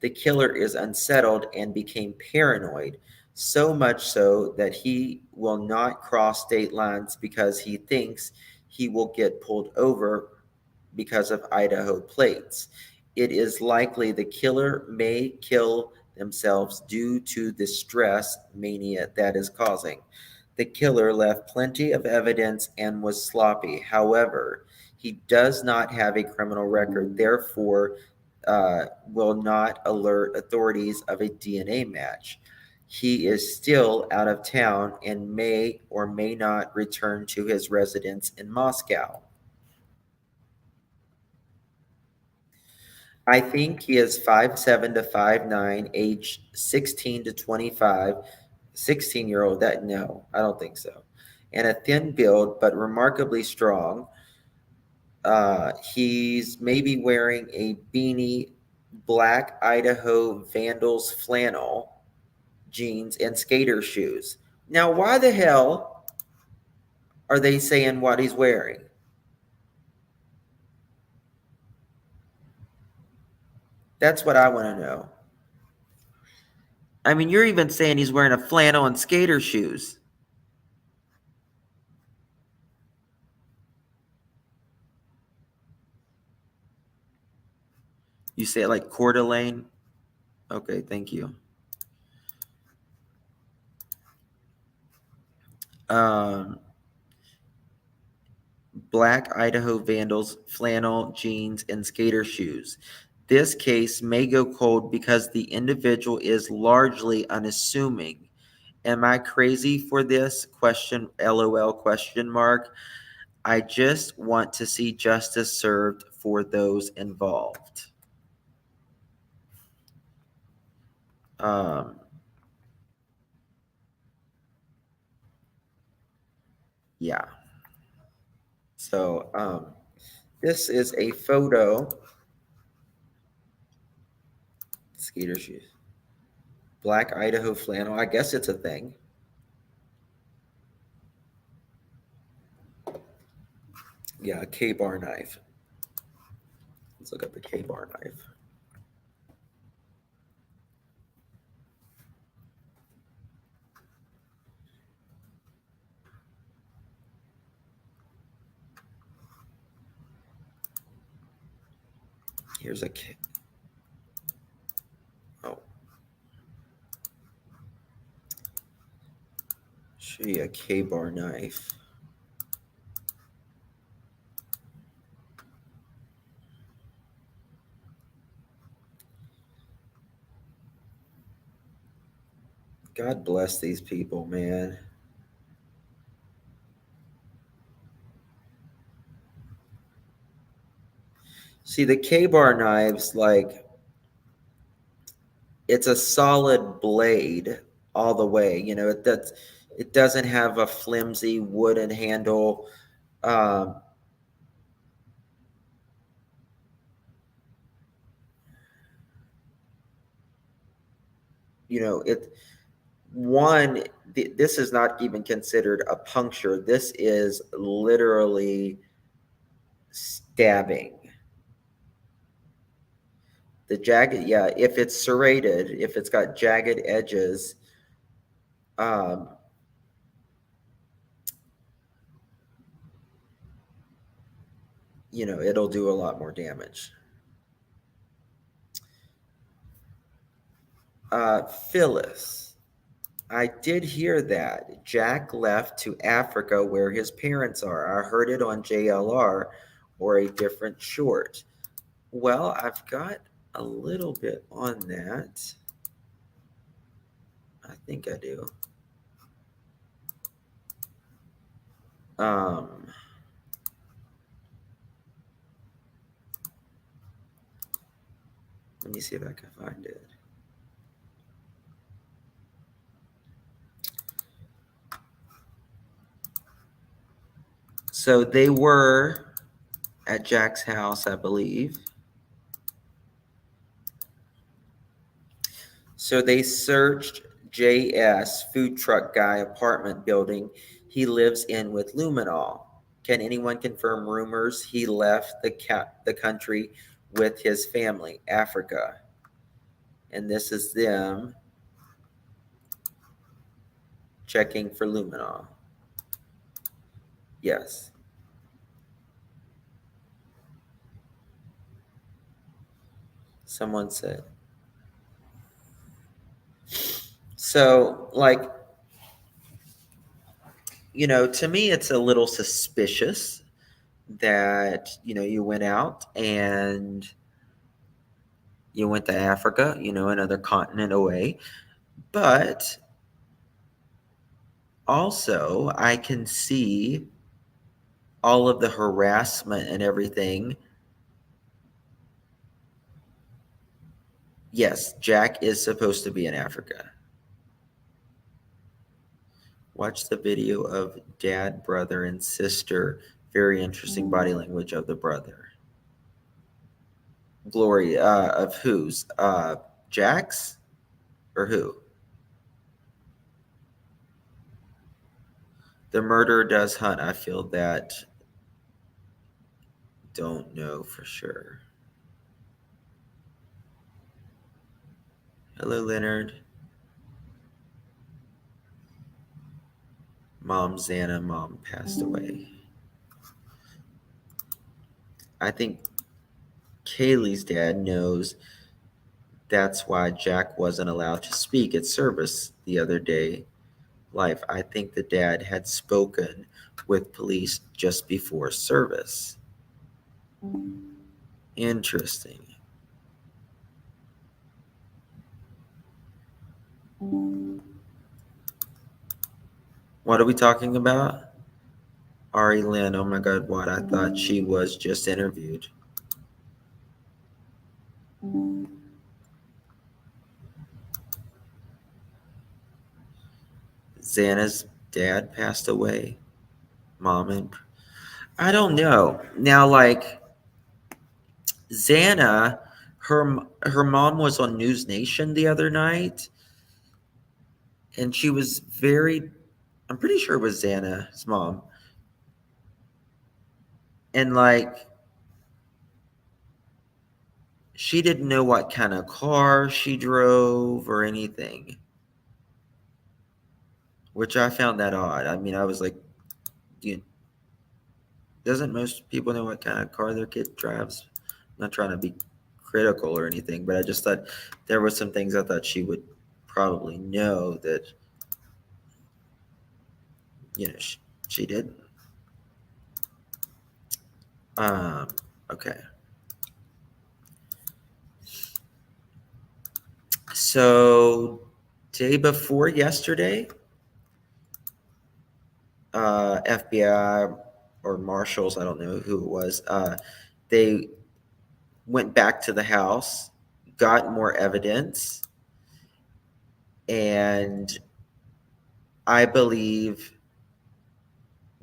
The killer is unsettled and became paranoid, so much so that he will not cross state lines because he thinks he will get pulled over because of Idaho plates. It is likely the killer may kill themselves due to the stress mania that is causing. The killer left plenty of evidence and was sloppy. However, he does not have a criminal record, therefore, will not alert authorities of a DNA match. He is still out of town and may or may not return to his residence in Moscow. I think he is 5'7" to 5'9", age 16 to 25, 16-year-old. That no, I don't think so. And a thin build, but remarkably strong. He's maybe wearing a beanie, black Idaho Vandals flannel, jeans, and skater shoes. Now, why the hell are they saying what he's wearing? That's what I want to know. I mean, you're even saying he's wearing a flannel and skater shoes. You say it like Coeur d'Alene? Okay, thank you. Black Idaho Vandals, flannel, jeans, and skater shoes. This case may go cold because the individual is largely unassuming. Am I crazy for this? Question, LOL, question mark. I just want to see justice served for those involved. Yeah. So, this is a photo. Skater shoes. Black Idaho flannel. I guess it's a thing. Yeah, a K-bar knife. Let's look up the K-bar knife. Here's a K. Oh. Show you a K-bar knife. God bless these people, man. See, the K-bar knives, like, it's a solid blade all the way. You know, it doesn't have a flimsy wooden handle. You know, this is not even considered a puncture. This is literally stabbing. The jagged, yeah, if it's serrated, if it's got jagged edges, um, you know, it'll do a lot more damage. Phyllis, I did hear that Jack left to Africa where his parents are. I heard it on JLR or a different short. Well, I've got a little bit on that. I think I do. Let me see if I can find it. So they were at Jack's house, I believe. So they searched JS food truck guy apartment building he lives in with luminol. Can anyone confirm rumors he left the country with his family, Africa? And this is them checking for luminol. Yes. Someone said. So, like, you know, to me, it's a little suspicious that, you know, you went out and you went to Africa, you know, another continent away. But also, I can see all of the harassment and everything. Yes, Jack is supposed to be in Africa. Watch the video of dad, brother, and sister. Very interesting body language of the brother. Glory, of whose? Jack's? Or who? The murderer does hunt. I feel that. Don't know for sure. Hello, Leonard. Mom, Xana, mom passed away. I think Kaylee's dad knows that's why Jack wasn't allowed to speak at service the other day. Live. I think the dad had spoken with police just before service. Interesting. What are we talking about? Ari Lynn, oh my God, what? I thought she was just interviewed. Xana's dad passed away. Mom and I don't know. Now, like Xana, her mom was on News Nation the other night, and she was very. I'm pretty sure it was Xana's mom, and like she didn't know what kind of car she drove or anything, which I found that odd. I mean, I was like, you, doesn't most people know what kind of car their kid drives? I'm not trying to be critical or anything, but I just thought there were some things I thought she would probably know that, she didn't. Um, okay. So, day before yesterday, FBI or marshals, I don't know who it was, they went back to the house, got more evidence, and I believe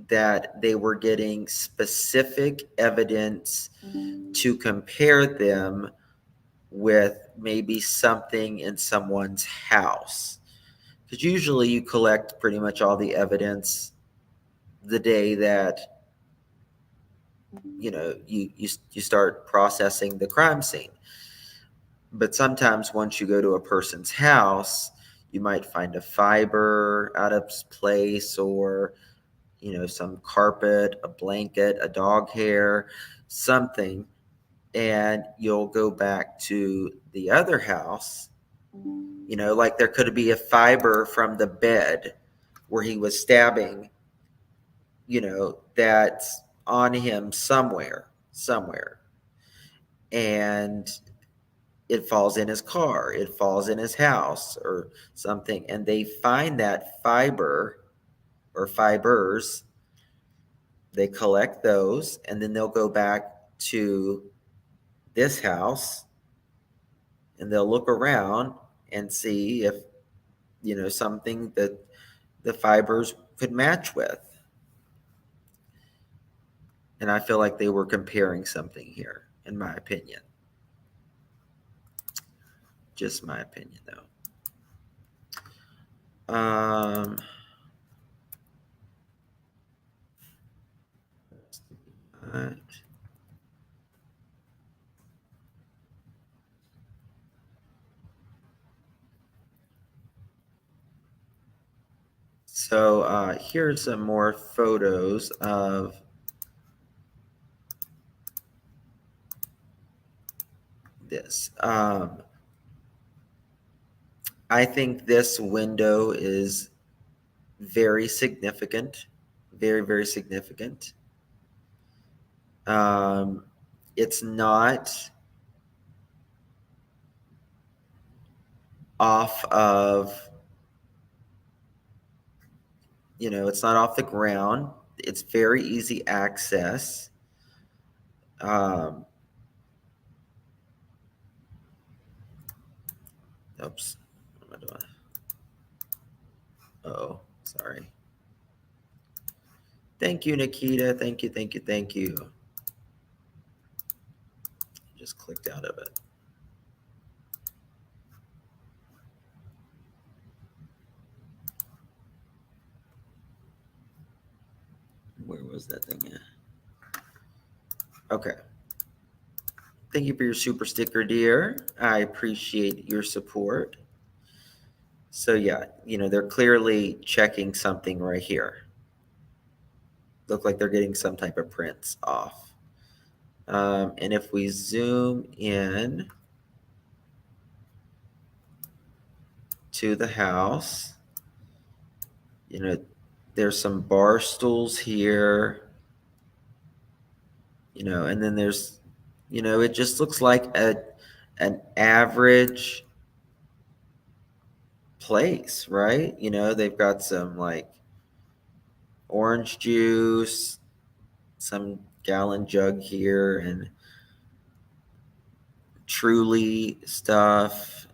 that they were getting specific evidence to compare them with maybe something in someone's house. Because usually you collect pretty much all the evidence the day that you start processing the crime scene. But sometimes once you go to a person's house, you might find a fiber out of place, or some carpet, a blanket, a dog hair, something, and you'll go back to the other house. Like there could be a fiber from the bed where he was stabbing, that's on him somewhere, and it falls in his car, it falls in his house or something, and they find that fiber or fibers. They collect those, and then they'll go back to this house and they'll look around and see if something that the fibers could match with. And I feel like they were comparing something here, in my opinion. Just my opinion, though. Right. So here's some more photos of this. I think this window is very significant, very, very significant. It's not off of, it's not off the ground. It's very easy access. Oops, what am I doing? Oh, sorry. Thank you, Nikita. Thank you, thank you, thank you. Just clicked out of it. Where was that thing at? Okay. Thank you for your super sticker, dear. I appreciate your support. So yeah, they're clearly checking something right here. Look like they're getting some type of prints off. And if we zoom in to the house, there's some bar stools here, and then there's, it just looks like an average place, right? They've got some like orange juice, some gallon jug here, and Truly stuff,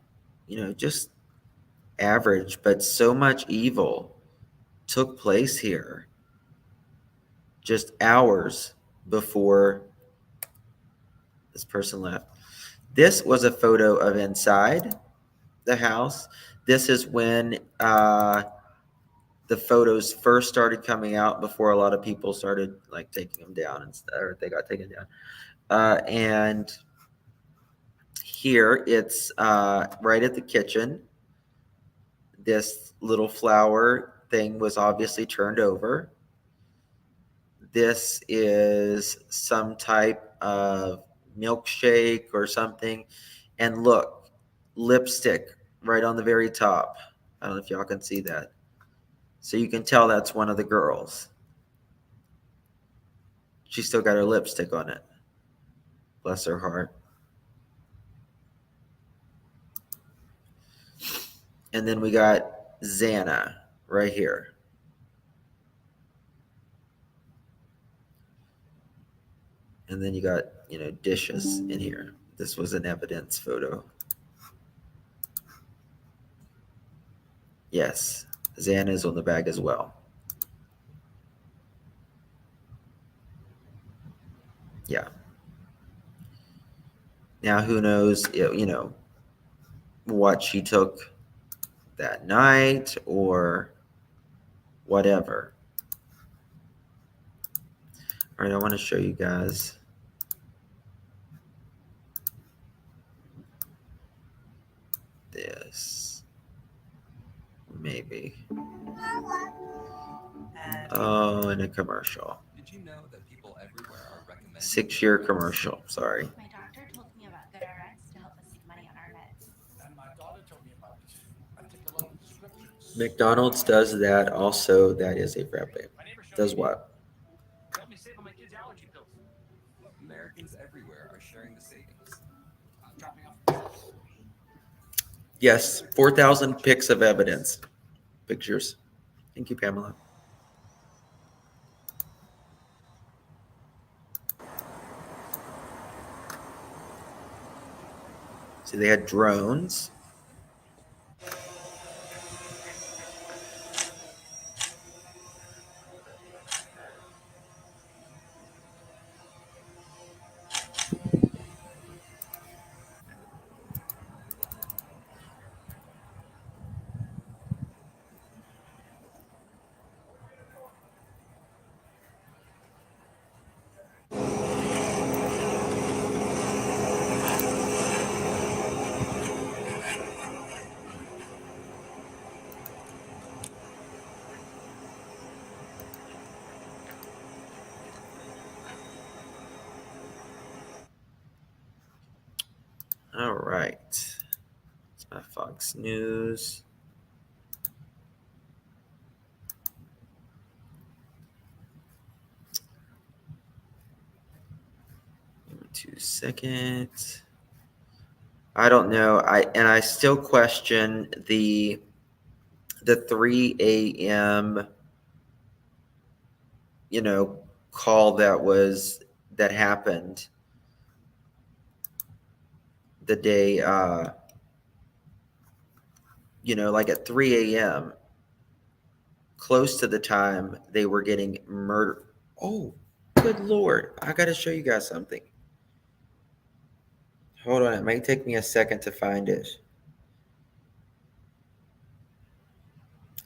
just average, but so much evil took place here just hours before this person left. This was a photo of inside the house. This is when the photos first started coming out, before a lot of people started like taking them down, or they got taken down. And here it's right at the kitchen. This little flower thing was obviously turned over. This is some type of milkshake or something. And look, lipstick right on the very top. I don't know if y'all can see that. So you can tell that's one of the girls. She still got her lipstick on it. Bless her heart. And then we got Xana right here. And then you got, dishes in here. This was an evidence photo. Yes, Xana is on the bag as well. Yeah. Now, who knows, what she took that night or whatever. All right, I want to show you guys this. Maybe. Oh, in a commercial. Did you know that people everywhere are recommending 6-year commercial. Sorry. My doctor told me about GoodRx to help us save money on our meds. And my daughter told me about particular prescriptions. McDonald's does that also. That is a frappe. Does what? Help me save on my kids' allergy pills. Americans everywhere are sharing the savings. Dropping off. Yes, 4,000 pics of evidence. Pictures. Thank you, Pamela. So they had drones. All right. It's my Fox News. Give me 2 seconds. I don't know. I still question the 3 a.m. call that happened the day like at 3 a.m. close to the time they were getting murdered. Oh, good Lord. I got to show you guys something. Hold on. It might take me a second to find it.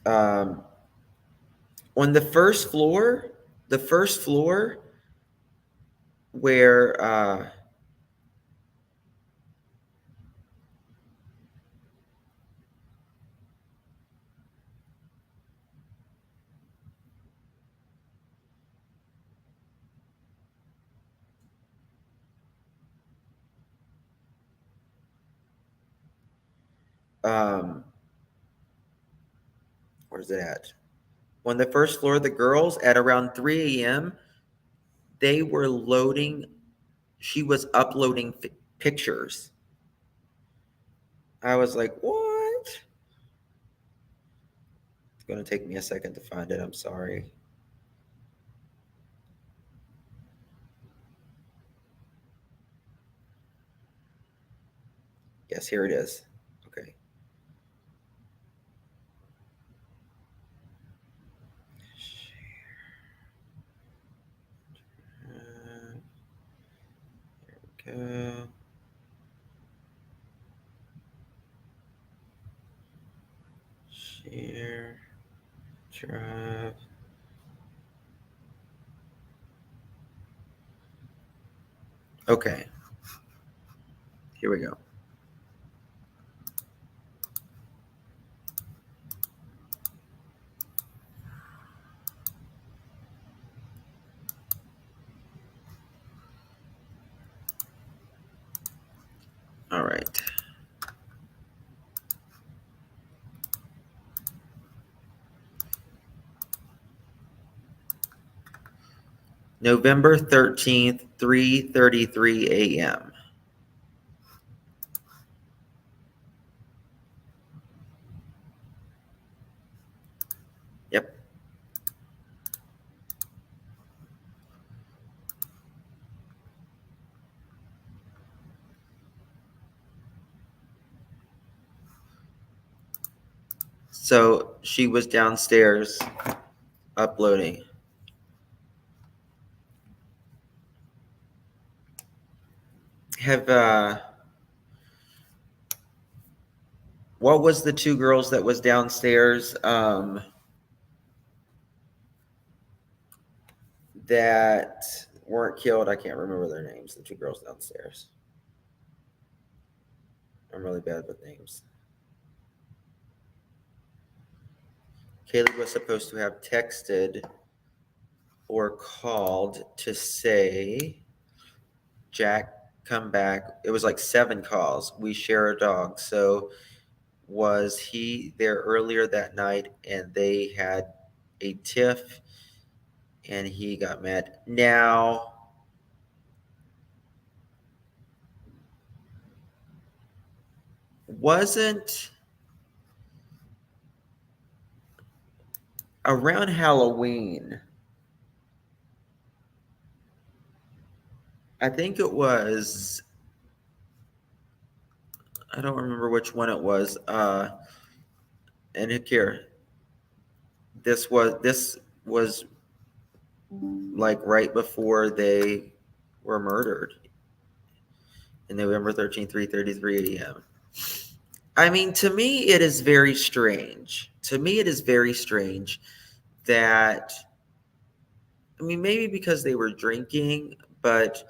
On the first floor where Where's it at? On the first floor, the girls at around 3 a.m., they were loading, she was uploading pictures. I was like, what? It's going to take me a second to find it. I'm sorry. Yes, here it is. Okay. Here we go. Share. Drive. Okay. Here we go. All right. November 13th, 3:33 a.m. Yep. So she was downstairs uploading. Have what was the two girls that was downstairs that weren't killed? I can't remember their names. The two girls downstairs. I'm really bad with names. Kaylee was supposed to have texted or called to say, Jack, come back. It was like 7 calls. We share a dog. So was he there earlier that night and they had a tiff and he got mad? Now, wasn't around Halloween, I think it was, I don't remember which one it was. And here, this was like right before they were murdered in November 13th, 3:33 a.m. I mean, to me, it is very strange. To me, it is very strange that, I mean, maybe because they were drinking, but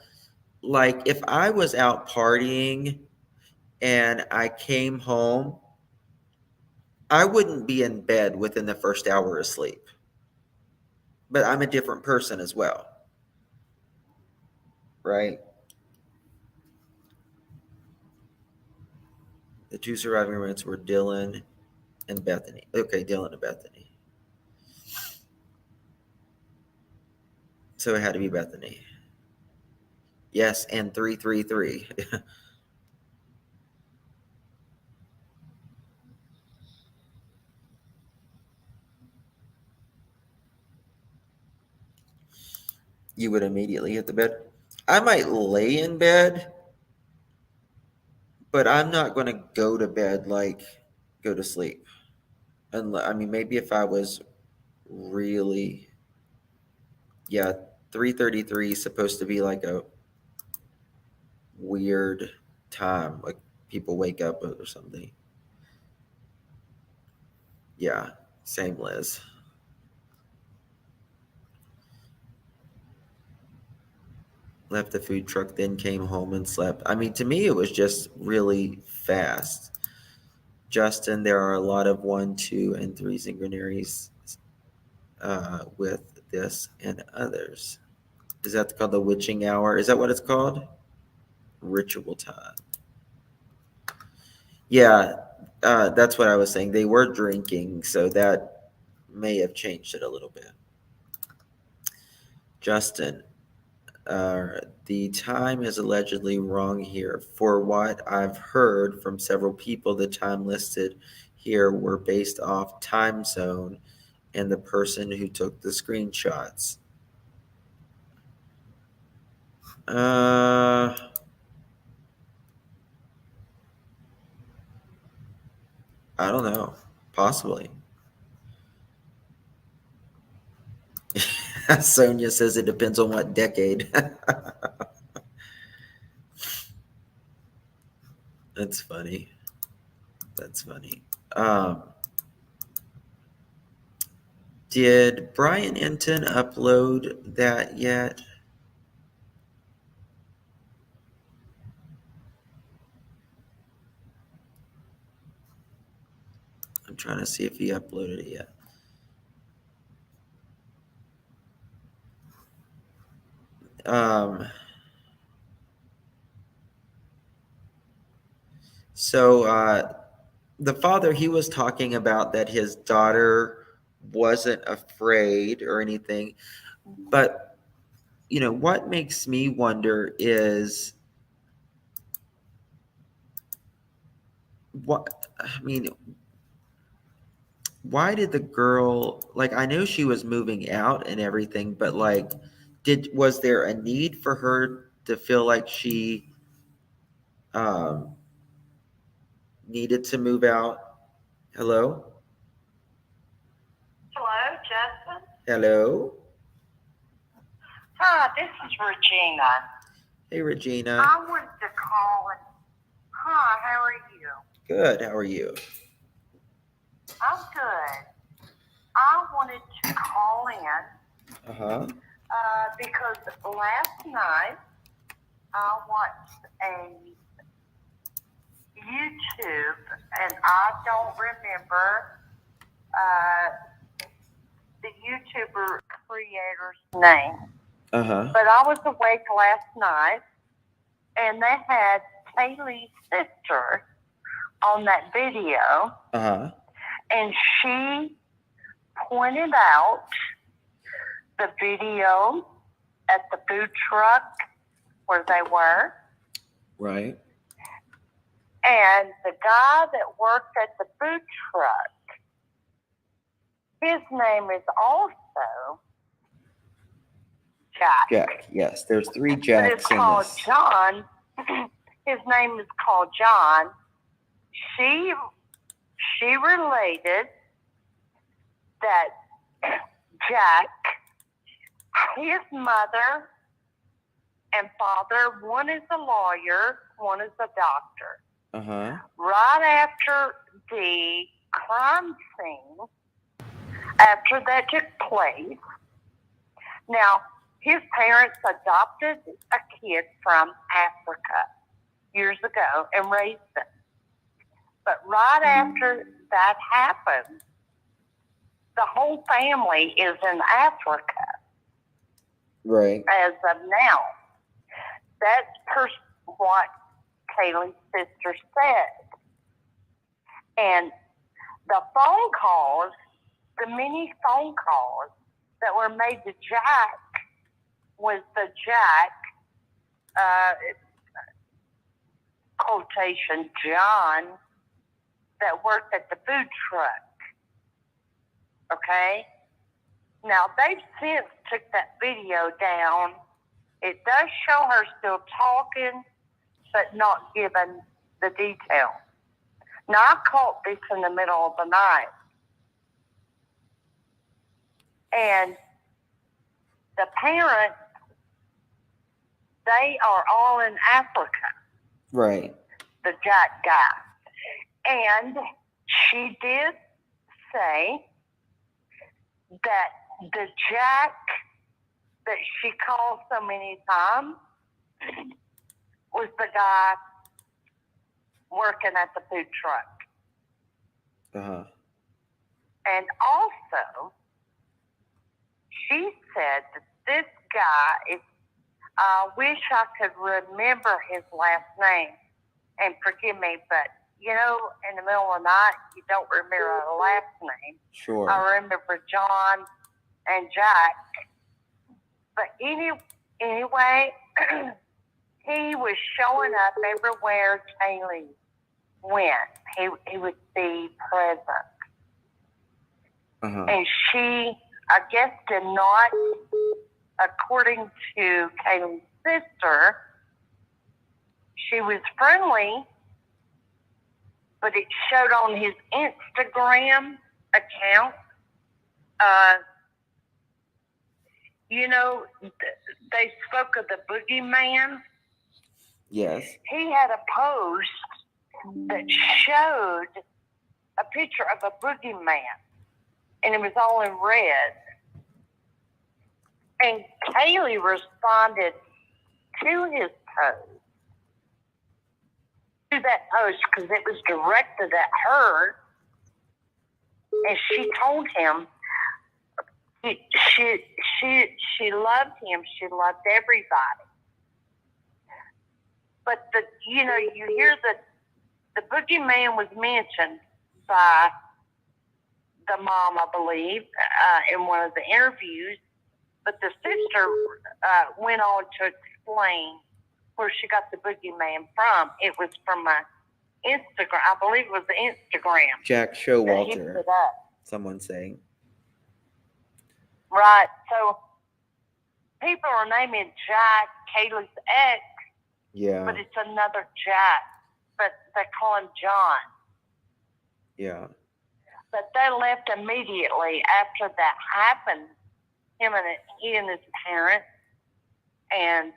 like if I was out partying and I came home, I wouldn't be in bed within the first hour of sleep. But I'm a different person as well. Right? The two surviving roommates were Dylan and Bethany. Okay, Dylan and Bethany. So it had to be Bethany. Yes, and 333. You would immediately hit the bed. I might lay in bed, but I'm not going to go to bed like go to sleep. And I mean, maybe if I was really, yeah, 3:33 is supposed to be like a weird time, like people wake up or something. Yeah, same Liz. Left the food truck, then came home and slept. I mean, to me, it was just really fast. Justin, there are a lot of 1, 2, and 3 synchronaries with this and others. Is that called the witching hour? Is that what it's called? Ritual time. Yeah. That's what I was saying. They were drinking, so that may have changed it a little bit. Justin, the time is allegedly wrong here. For what I've heard from several people, the time listed here were based off time zone and the person who took the screenshots. I don't know. Possibly. Sonia says it depends on what decade. That's funny. That's funny. Did Brian Enton upload that yet? I'm trying to see if he uploaded it yet. So the father, he was talking about that his daughter wasn't afraid or anything, but what makes me wonder is why did the girl, like, I know she was moving out and everything, but like, was there a need for her to feel like she needed to move out? Hello? Hello, Justin. Hello? Hi, this is Regina. Hey, Regina. I wanted to call and hi, how are you? Good. How are you? I'm good. I wanted to call in Uh-huh. because last night I watched a YouTube and I don't remember the YouTuber creator's name. Uh-huh. But I was awake last night and they had Kaylee's sister on that video. Uh-huh. And she pointed out the video at the food truck where they were. Right. And the guy that worked at the food truck, his name is also Jack. Jack, yes. There's 3 But Jacks it's in called this. John. His name is called John. She related that Jack, his mother and father, one is a lawyer, one is a doctor. Uh-huh. Right after the crime scene, after that took place, now his parents adopted a kid from Africa years ago and raised him. But right after that happened, the whole family is in Africa. Right. As of now. That's what Kaylee's sister said. And the phone calls, the many phone calls that were made to Jack was the Jack, quotation, John, that worked at the food truck. Okay? Now, they've since took that video down. It does show her still talking, but not giving the details. Now, I caught this in the middle of the night. And the parents, they are all in Africa. Right. The Jack guy. And she did say that the Jack that she called so many times was the guy working at the food truck. Uh-huh. And also, she said that this guy is, I wish I could remember his last name, and forgive me, but in the middle of the night, you don't remember the last name. Sure. I remember John and Jack. But anyway, he was showing up everywhere Kaylee went. He would be present. Uh-huh. And she, I guess, did not, according to Kaylee's sister, she was friendly, but it showed on his Instagram account. They spoke of the boogeyman. Yes. He had a post that showed a picture of a boogeyman, and it was all in red. And Kaylee responded to his post, to that post, because it was directed at her, and she told him she loved him. She loved everybody. But you hear the boogeyman was mentioned by the mom, I believe, in one of the interviews. But the sister went on to explain where she got the boogeyman from. It was from Instagram. I believe it was Instagram. Jack Showalter. Someone's saying. Right. So people are naming Jack Kaylee's ex. Yeah. But it's another Jack. But they call him John. Yeah. But they left immediately after that happened. He and his parents, and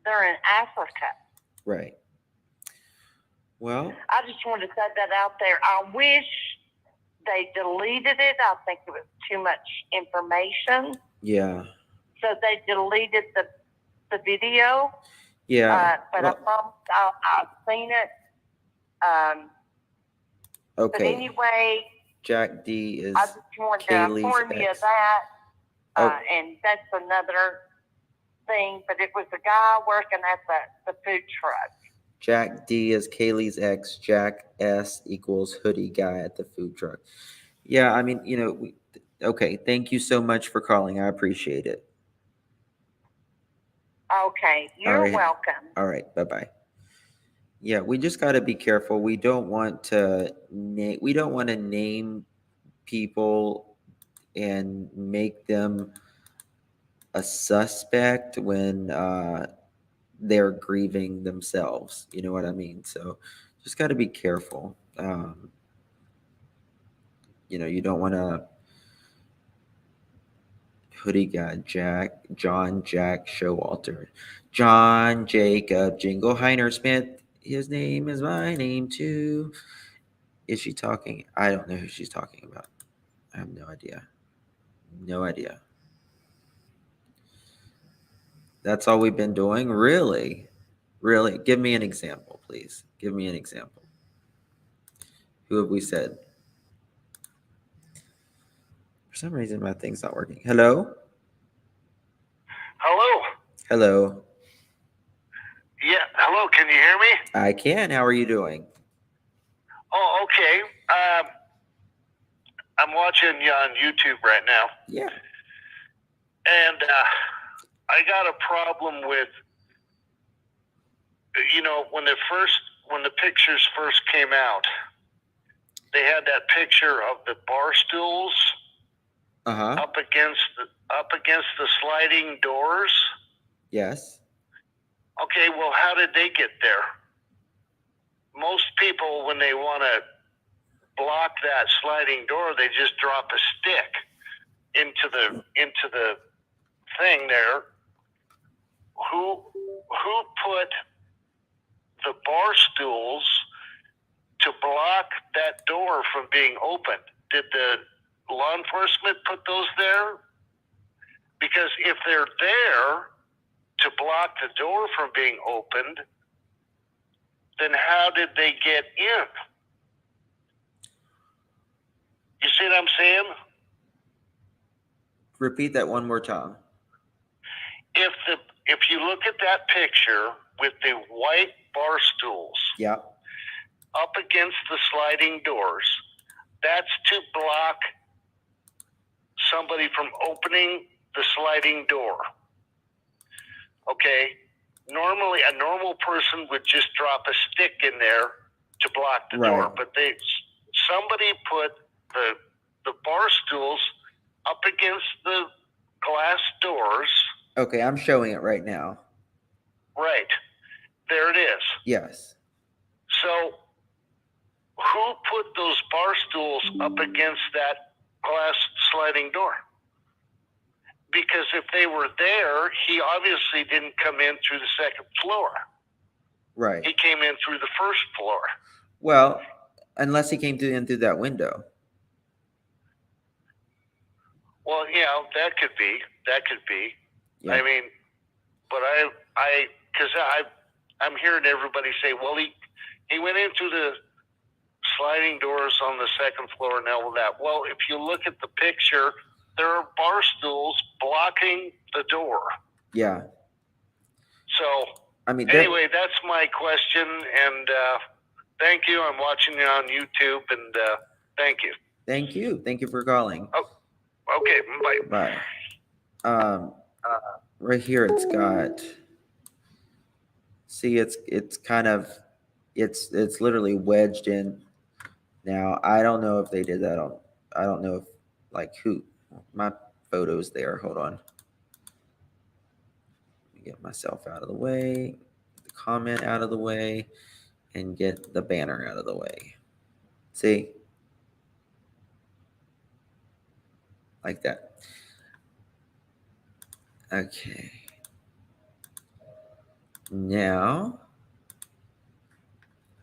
they're in Africa. Right. Well, I just wanted to set that out there. I wish they deleted it. I think it was too much information. yeah. So they deleted the video. Yeah. But well, I promise I've seen it. But okay. anyway, Jack D is I just wanted to Kaylee's inform you of ex. that. Oh. And that's another thing. But it was a guy working at the food truck. Jack D is Kaylee's ex. Jack S equals hoodie guy at the food truck. Yeah, I mean, okay. Thank you so much for calling. I appreciate it. Okay, you're welcome. All right, bye-bye. Yeah, we just got to be careful. We don't want to name people and make them a suspect when they're grieving themselves. You know what I mean? So just got to be careful. You don't want to hoodie guy, John Jack Showalter, John Jacob Jingleheimer Smith. His name is my name too. Is she talking? I don't know who she's talking about. I have no idea. No idea. That's all we've been doing? Really? Really? Give me an example, please. Give me an example. Who have we said? For some reason, my thing's not working. Hello? Hello? Hello. Yeah, hello, can you hear me? I can. How are you doing? Oh, okay. I'm watching you on YouTube right now. Yeah. And I got a problem with, when the pictures first came out, they had that picture of the bar stools up against the sliding doors. Yes. Okay, well, how did they get there? Most people, when they want to block that sliding door, they just drop a stick into the thing there. Who put the bar stools to block that door from being opened? Did the law enforcement put those there? Because if they're there to block the door from being opened, then how did they get in? You see what I'm saying? Repeat that one more time. If you look at that picture with the white bar stools, yeah, up against the sliding doors. That's to block somebody from opening the sliding door. Okay? Normally, a normal person would just drop a stick in there to block the door, Right. but somebody put the bar stools up against the glass doors. Okay, I'm showing it right now. Right. There it is. Yes. So, who put those bar stools up against that glass sliding door? Because if they were there, he obviously didn't come in through the second floor. Right. He came in through the first floor. Well, unless he came in through that window. Well, yeah, that could be. That could be. Yeah. I mean, but I'm hearing everybody say, well, he went into the sliding doors on the second floor and all that. Well, if you look at the picture, there are bar stools blocking the door. Yeah. So, I mean, anyway, that's my question, and thank you. I'm watching you on YouTube, and thank you. Thank you. Thank you for calling. Oh, okay, bye. Bye. Right here it's got. See, it's kind of, it's literally wedged in. Now I don't know if they did that on. I don't know if like who. My photo's there. Hold on. Let me get myself out of the way. Get the comment out of the way, and get the banner out of the way. See. Like that. Okay. Now,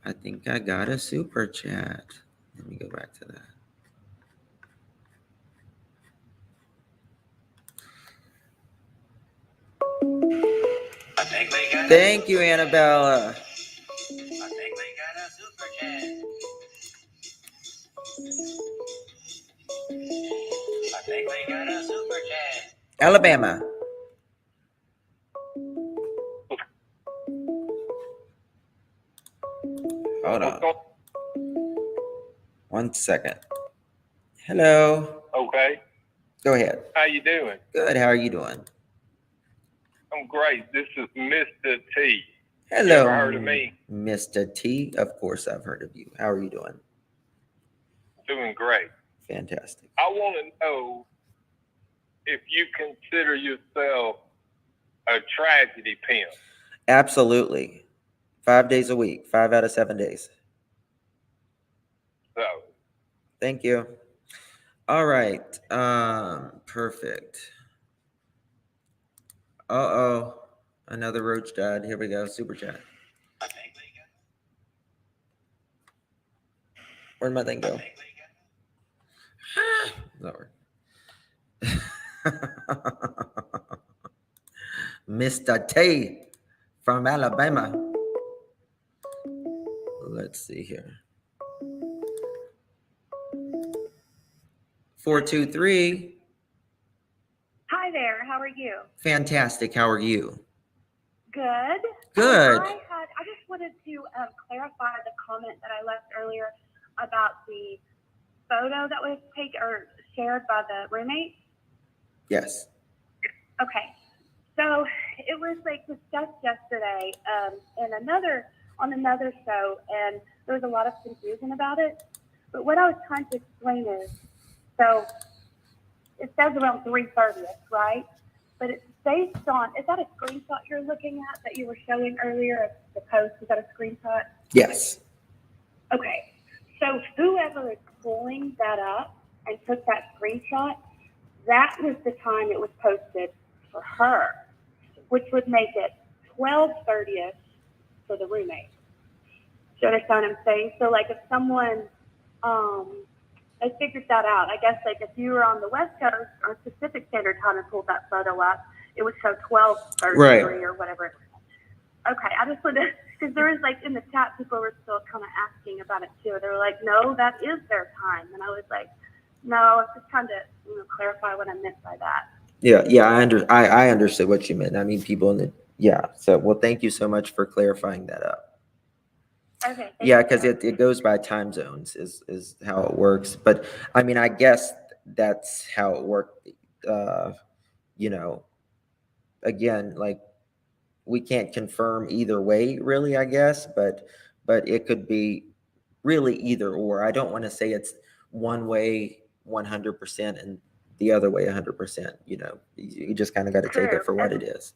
I think I got a super chat. Let me go back to that. Thank you, Annabella. I think we got a super chat. I think we got a super chat. Alabama. Hold on. 1 second. Hello. Okay. Go ahead. How you doing? Good. How are you doing? I'm great. This is Mr. T. Hello. You ever heard of me? Mr. T. Of course I've heard of you. How are you doing? Doing great. Fantastic. I want to know if you consider yourself a tragedy pimp. Absolutely. 5 days a week. 5 out of 7 days. So. Thank you. All right. Perfect. Uh-oh. Another roach died. Here we go. Super chat. Where'd my thing go? Lower. Mr. T from Alabama. Let's see here. 423. Hi there. How are you? Fantastic. How are you? Good. Good. I just wanted to clarify the comment that I left earlier about the photo that was taken or shared by the roommate. Yes. Okay. So it was like discussed yesterday in another show, and there was a lot of confusion about it. But what I was trying to explain is, so it says around 3:30, right? But it's based on, is that a screenshot you're looking at that you were showing earlier of the post? Is that a screenshot? Yes. Okay. So whoever is pulling that up and took that screenshot, that was the time it was posted for her, which would make it 12:30 for the roommate. Do you understand what I'm saying? So like if someone, I figured that out. I guess like if you were on the West Coast or Pacific Standard Time and pulled that photo up, it would show 12:33 or whatever it was. Okay, I just wanted, because there was like in the chat, people were still kind of asking about it too. They were like, no, that is their time. And I was like, no, I was just trying to clarify what I meant by that. Yeah, I understood what you meant. I mean, people in the, yeah. So, well, thank you so much for clarifying that up. Okay. Thank Yeah, you. because it goes by time zones is how it works. But I mean, I guess that's how it worked. You know, again, like we can't confirm either way, really, I guess, but it could be really either or. I don't want to say it's one way 100% and the other way 100%. You know, you just kind of got to take True. it for what And it is.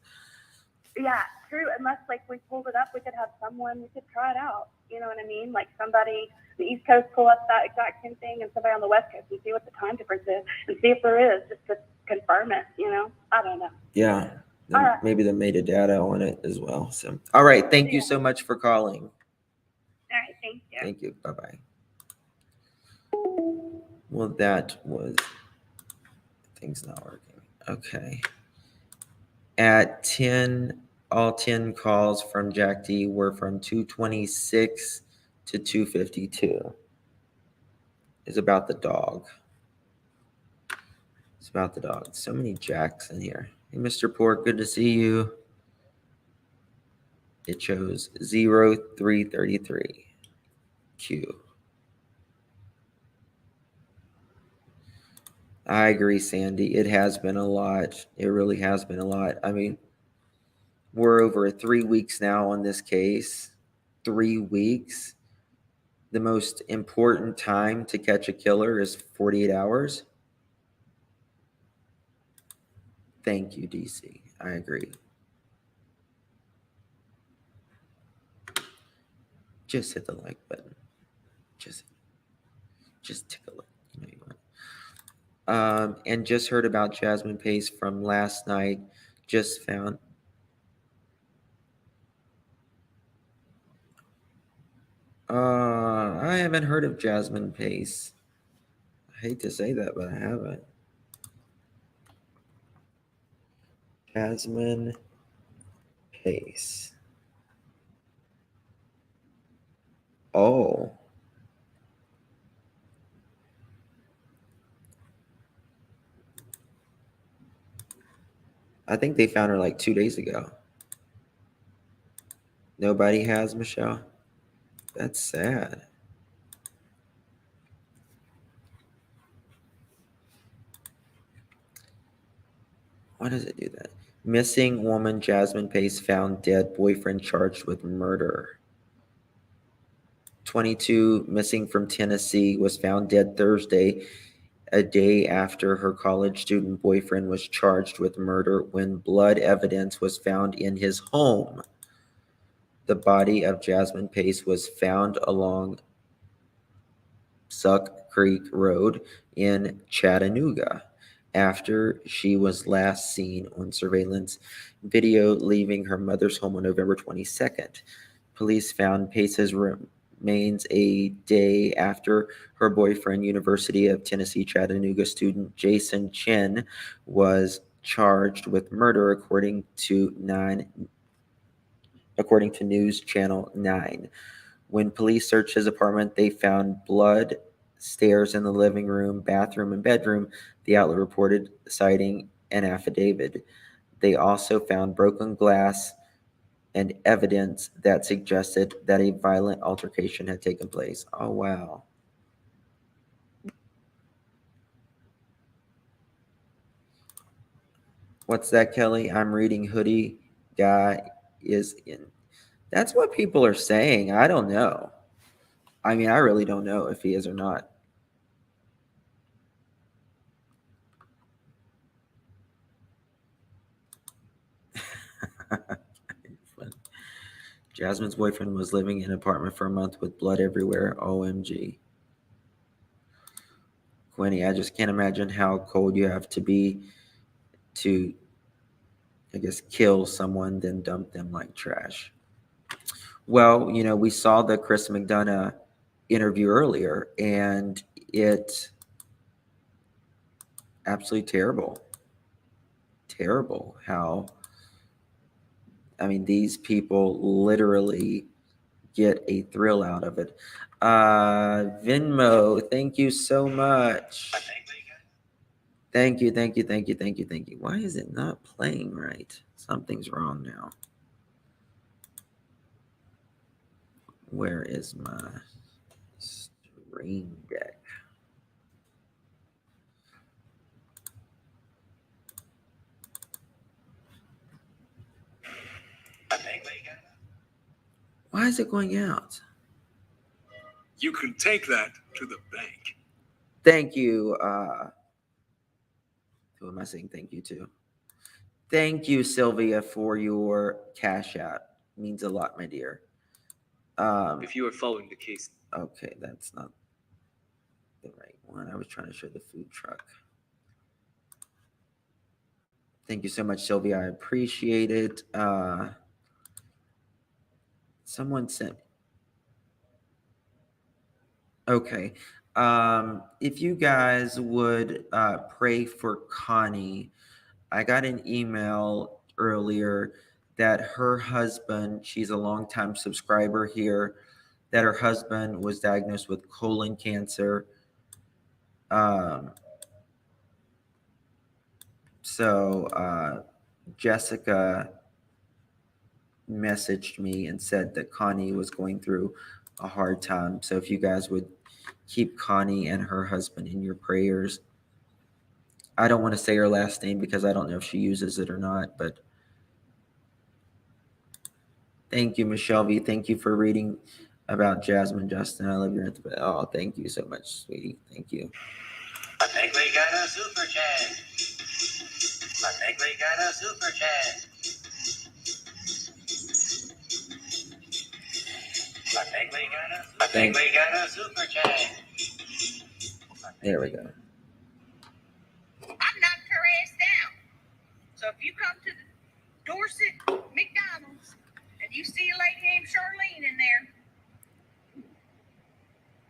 yeah, true. Unless like we pulled it up, we could have someone, we could try it out. You know what I mean? Like somebody, the East Coast pull up that exact same thing, and somebody on the West Coast and see what the time difference is, and see if there is, just to confirm it. You know, I don't know. Yeah. All right. Maybe the metadata on it as well. So, all right. Thank you Yeah. so much for calling. All right. Thank you. Thank you. Bye bye. Well, that was things not working. Okay. At 10, all 10 calls from Jack D were from 226 to 252. It's about the dog. It's about the dog. So many Jacks in here. Hey, Mr. Pork, good to see you. It shows 0333. Q. I agree, Sandy. It has been a lot. It really has been a lot. I mean, we're over 3 weeks now on this case. 3 weeks. The most important time to catch a killer is 48 hours. Thank you, DC. I agree. Just hit the like button. Just take a look. You know you want. And just heard about Jasmine Pace from last night. Just found. I haven't heard of Jasmine Pace. I hate to say that, but I haven't. Jasmine Pace. Oh. I think they found her like 2 days ago. Nobody has, Michelle? That's sad. Why does it do that? Missing woman Jasmine Pace found dead, boyfriend charged with murder. 22, missing from Tennessee, was found dead Thursday, a day after her college student boyfriend was charged with murder when blood evidence was found in his home. The body of Jasmine Pace was found along Suck Creek Road in Chattanooga after she was last seen on surveillance video leaving her mother's home on November 22nd. Police found Pace's remains a day after her boyfriend, University of Tennessee Chattanooga student Jason Chen, was charged with murder, according to News Channel 9. When police searched his apartment, they found blood stains in the living room, bathroom, and bedroom, the outlet reported, citing an affidavit. They also found broken glass and evidence that suggested that a violent altercation had taken place. Oh, wow. What's that, Kelly? I'm reading hoodie guy is in. That's what people are saying. I don't know. I mean, I really don't know if he is or not. Jasmine's boyfriend was living in an apartment for a month with blood everywhere. OMG. Quinny, I just can't imagine how cold you have to be to, I guess, kill someone, then dump them like trash. Well, you know, we saw the Chris McDonough interview earlier, and it's absolutely terrible. Terrible how, I mean, these people literally get a thrill out of it. Venmo, thank you so much. Thank you. Why is it not playing right? Something's wrong now. Where is my Stream Deck? Why is it going out? You can take that to the bank. Thank you. Who am I saying thank you to? Thank you, Sylvia, for your Cash App. Means a lot, my dear. If you are following the case. Okay, that's not the right one. I was trying to show the food truck. Thank you so much, Sylvia. I appreciate it. Someone sent. Okay. If you guys would pray for Connie, I got an email earlier that her husband, she's a longtime subscriber here, that her husband was diagnosed with colon cancer. So Jessica messaged me and said that Connie was going through a hard time. So if you guys would keep Connie and her husband in your prayers. I don't want to say her last name because I don't know if she uses it or not, but thank you, Michelle V. Thank you for reading about Jasmine Justin. I love your answer. Oh, thank you so much, sweetie. Thank you. I think we got a super chat. I think we got a super chat. I think we got a super chat. There we go. I'm not harassed out. So if you come to the Dorset McDonald's and you see a lady named Charlene in there,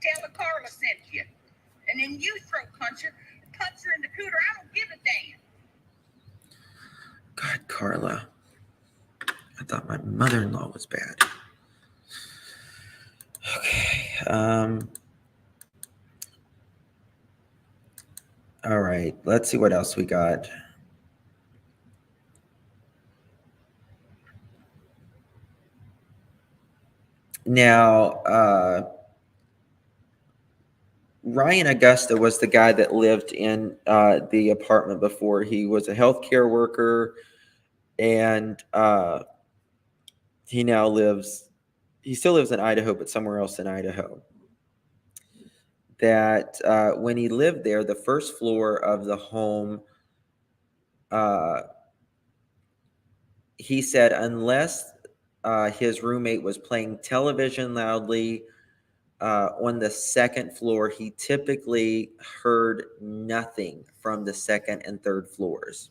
tell her Carla sent you. And then you throat punch her in the cooter. I don't give a damn. God, Carla. I thought my mother-in-law was bad. Okay. All right. Let's see what else we got. Now, Ryan Augusta was the guy that lived in the apartment before. He was a healthcare worker, and he still lives in Idaho, but somewhere else in Idaho. That when he lived there, the first floor of the home, he said, unless his roommate was playing television loudly on the second floor, he typically heard nothing from the second and third floors.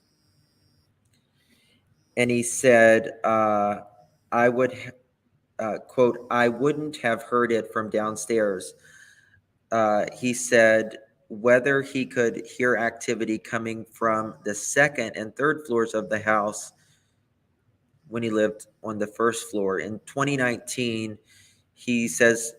And he said, I would, quote, I wouldn't have heard it from downstairs. He said, whether he could hear activity coming from the second and third floors of the house when he lived on the first floor. In 2019, he says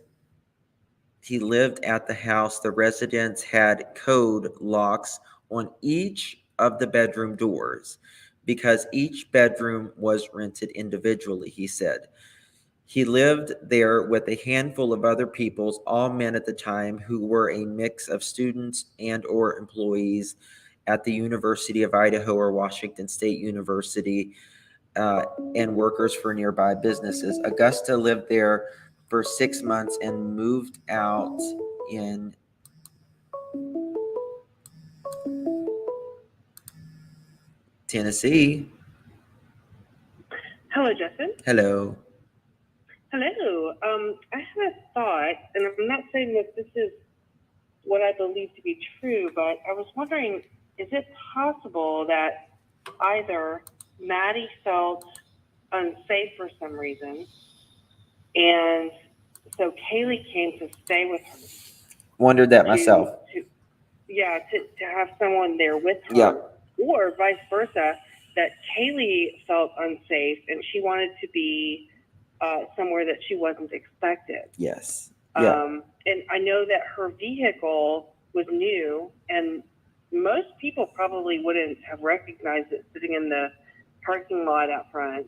he lived at the house. The residents had code locks on each of the bedroom doors because each bedroom was rented individually, he said. He lived there with a handful of other people, all men at the time, who were a mix of students and or employees at the University of Idaho or Washington State University, and workers for nearby businesses. Augusta lived there for 6 months and moved out in Tennessee. Hello, Justin. Hello. Hello. I have a thought, and I'm not saying that this is what I believe to be true, but I was wondering, is it possible that either Maddie felt unsafe for some reason, and so Kaylee came to stay with her? Wondered that myself. To have someone there with her. Yeah. Or vice versa, that Kaylee felt unsafe and she wanted to be somewhere that she wasn't expected. Yes. Yeah. And I know that her vehicle was new, and most people probably wouldn't have recognized it sitting in the parking lot out front.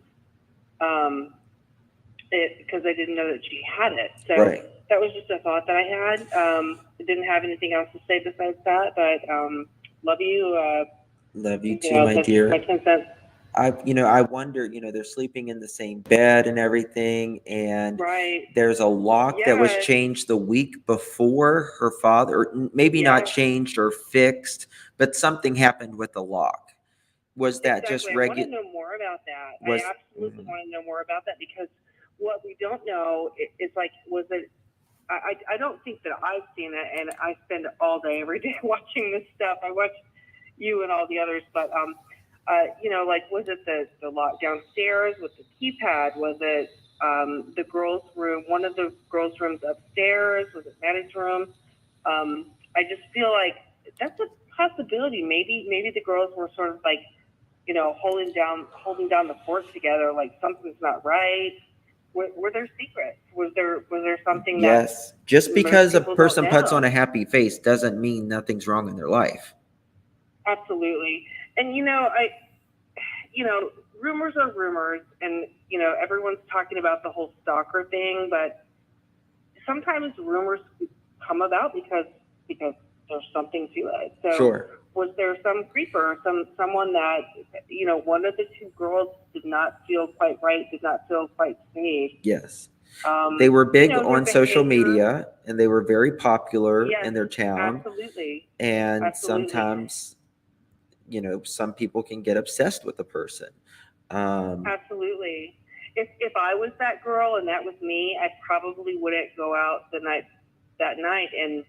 it because I didn't know that she had it. So Right. that was just a thought that I had. I didn't have anything else to say besides that, but love you. Love you You too, know, my that's dear. my 10 cents. I wonder, they're sleeping in the same bed and everything, and Right. there's a lock that was Yes. changed the week before her father, or maybe not Yes. changed or fixed, but something happened with the lock. Was that just Exactly. I want to regular? know more about that. Was I absolutely want to know more about that because what we don't know is like, was it? I don't think that I've seen it, and I spend all day, every day watching this stuff. I watch you and all the others, but like, was it the lock downstairs with the keypad? Was it the girls' room, one of the girls' rooms upstairs? Was it Maddie's room? I just feel like that's a possibility. Maybe the girls were sort of like, holding down the fort together, like something's not right. Were there secrets? Was there something that? Yes. Just because a people don't person puts know? on a happy face doesn't mean nothing's wrong in their life. Absolutely. And rumors are rumors, and everyone's talking about the whole stalker thing, but sometimes rumors come about because there's something to it. So Sure. was there some creeper, someone that one of the two girls did not feel quite right, did not feel quite safe? Yes. They were big their on social behavior- media, and they were very popular Yes, in their town. Absolutely. And Absolutely. sometimes, some people can get obsessed with a person. Absolutely. If I was that girl and that was me, I probably wouldn't go out that night and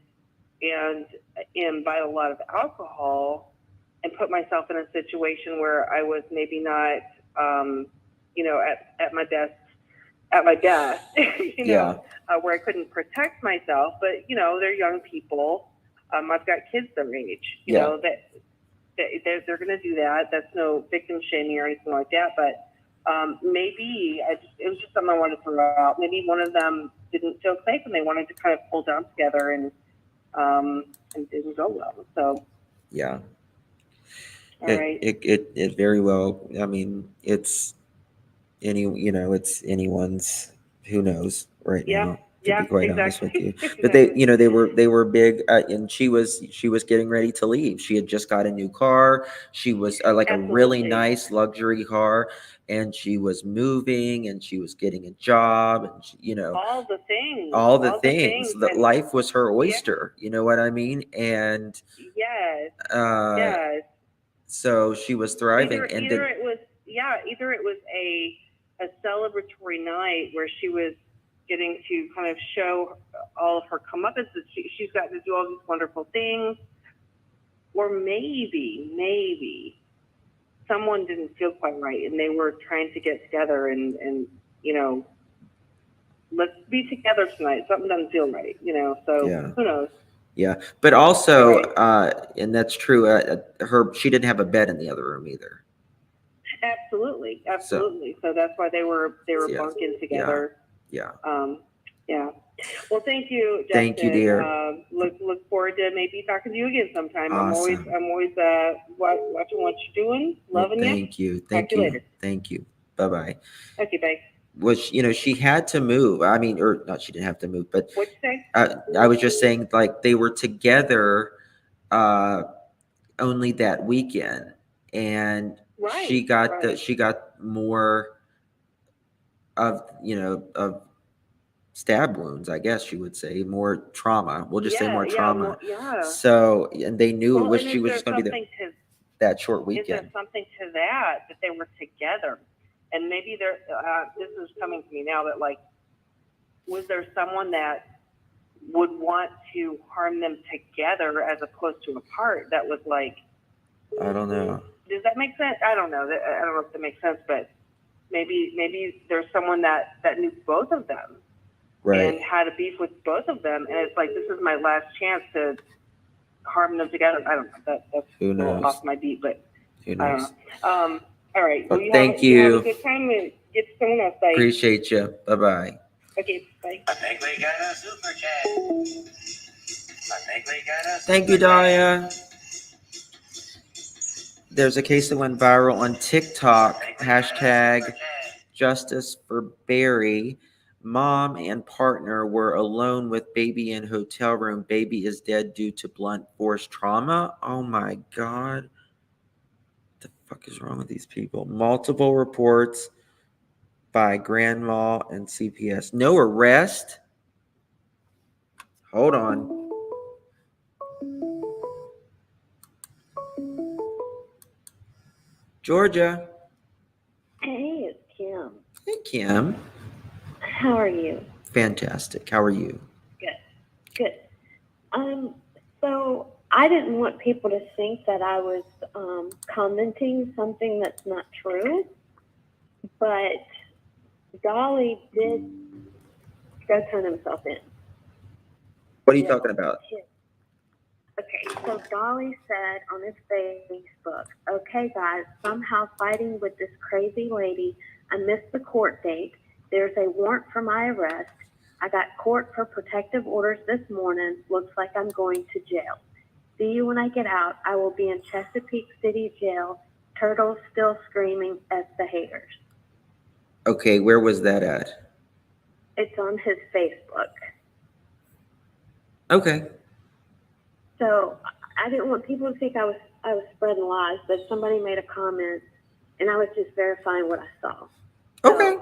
buy a lot of alcohol and put myself in a situation where I was maybe not, at my best, Yeah. where I couldn't protect myself. But they're young people. I've got kids their age. You Yeah. know that they're going to do that. That's no victim shaming or anything like that. But maybe it was just something I wanted to throw out. Maybe one of them didn't feel safe and they wanted to kind of pull down together and didn't go well. So Yeah. all right. It very well. I mean, it's it's anyone's, who knows right Yeah. now, to Yeah. be quite honest with Exactly. you. But they were big, and she was getting ready to leave. She had just got a new car. She was like a really Absolutely. nice luxury car, and she was moving, and she was getting a job, and all the things. all the things. That And life was her oyster. You know what I mean? And yes. uh, Yes. so she was thriving, and Either it was a celebratory night where she was getting to kind of show all of her comeuppance that she's gotten to do all these wonderful things, or maybe someone didn't feel quite right and they were trying to get together and let's be together tonight. Something doesn't feel right, so Yeah. who knows? Yeah, but also, Right. and that's true. She didn't have a bed in the other room either. Absolutely. So that's why they were Yeah. bunking together. Yeah. Yeah. Well, thank you, Justin. Thank you, dear. Look forward to maybe talking to you again sometime. Awesome. I'm always watching what you're doing, loving you. Thank you. Talk Thank to you you. later. Thank you. Bye bye. Okay, bye. Was she had to move? I mean, or not? She didn't have to move, but What'd you say? I was just saying, like, they were together only that weekend, and Right, she got right. she got more of stab wounds, I guess you would say, more trauma. We'll just say more trauma. Yeah. So, and they knew Well, she was just going to be there that short Is weekend. there something to that they were together? And maybe this is coming to me now, that like, was there someone that would want to harm them together as opposed to apart? That was like, I don't know. does that make sense? I don't know. I don't know if that makes sense, but maybe there's someone that knew both of them. Right. And had a beef with both of them, and it's like, this is my last chance to harm them together. I don't know. That's Who a little knows? off my beat, but Who I don't knows? know. All right. Well, you thank have you. a good time and get to someone else. Bye. Appreciate you. Bye bye. Okay, bye. I think we got a super chat. I think we got a Thank you, Daya. There's a case that went viral on TikTok. Hashtag Justice for Barry. Mom and partner were alone with baby in hotel room. Baby is dead due to blunt force trauma. Oh my God. What the fuck is wrong with these people? Multiple reports by grandma and CPS. No arrest. Hold on. Georgia. Hey, it's Kim. Hey, Kim. How are you? Fantastic. How are you? Good. Good. So I didn't want people to think that I was commenting something that's not true, but Dolly did go turn himself in. What are you talking about? Okay, so Dolly said on his Facebook, okay, guys, somehow fighting with this crazy lady. I missed the court date. There's a warrant for my arrest. I got court for protective orders this morning. Looks like I'm going to jail. See you when I get out. I will be in Chesapeake City Jail. Turtles still screaming at the haters. Okay, where was that at? It's on his Facebook. Okay. So I didn't want people to think I was spreading lies, but somebody made a comment, and I was just verifying what I saw. Okay.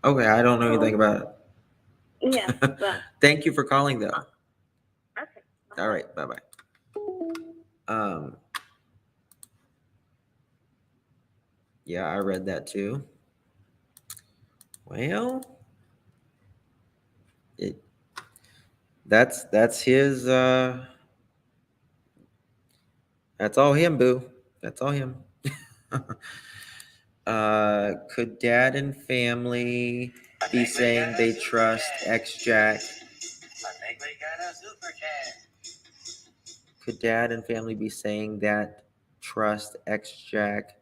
Okay, I don't know anything about it. Yeah. But, Thank you for calling, though. okay. All right. Bye-bye. Yeah, I read that too. Well, that's his that's all him, boo. That's all him. Could dad and family be saying they trust ex-Jack? Could dad and family be saying that trust ex-Jack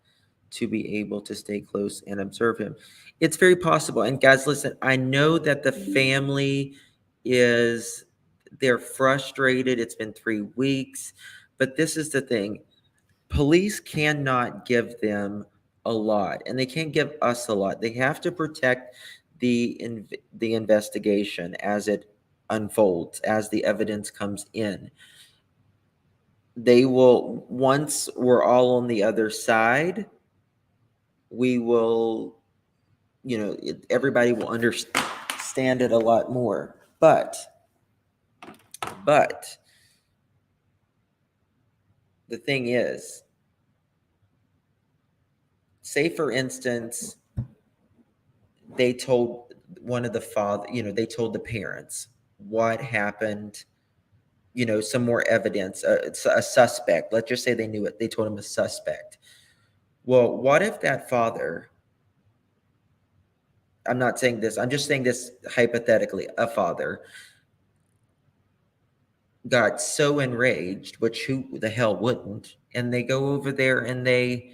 to be able to stay close and observe him? It's very possible. And guys, listen, I know that the family they're frustrated. It's been 3 weeks, but this is the thing. Police cannot give them a lot, and they can't give us a lot. They have to protect the investigation as it unfolds, as the evidence comes in. They will, once we're all on the other side, we will, everybody will understand it a lot more. But the thing is, say for instance, they told one of the father, they told the parents what happened, some more evidence, a suspect. Let's just say they knew it. They told him a suspect. Well, what if that father, I'm not saying this, I'm just saying this hypothetically, a father got so enraged, which who the hell wouldn't, and they go over there and they,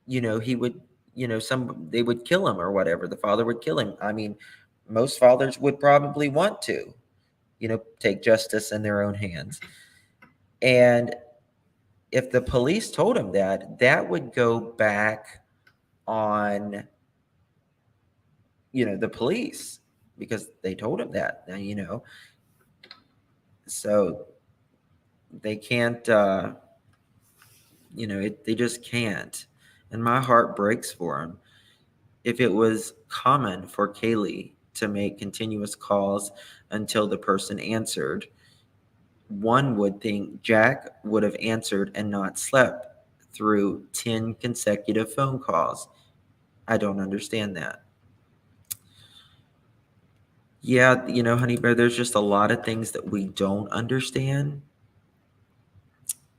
he would, they would kill him or whatever. The father would kill him. I mean, most fathers would probably want to, take justice in their own hands. And if the police told him that, that would go back on, the police, because they told him that, so they can't, they just can't. And my heart breaks for him. If it was common for Kaylee to make continuous calls until the person answered, one would think Jack would have answered and not slept through 10 consecutive phone calls. I don't understand that. Yeah, Honey Bear, there's just a lot of things that we don't understand.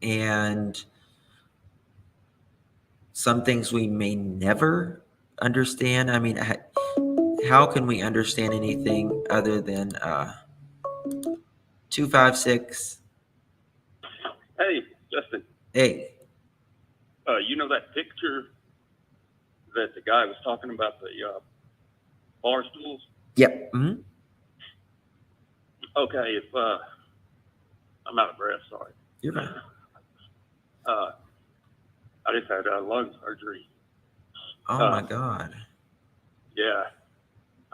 And some things we may never understand. I mean, how can we understand anything other than 256? Hey, Justin. Hey. You know that picture that the guy was talking about, the bar stools? Yep. Mm-hmm. Okay, if I'm out of breath, sorry. You're fine. I just had lung surgery. Oh my God. Yeah.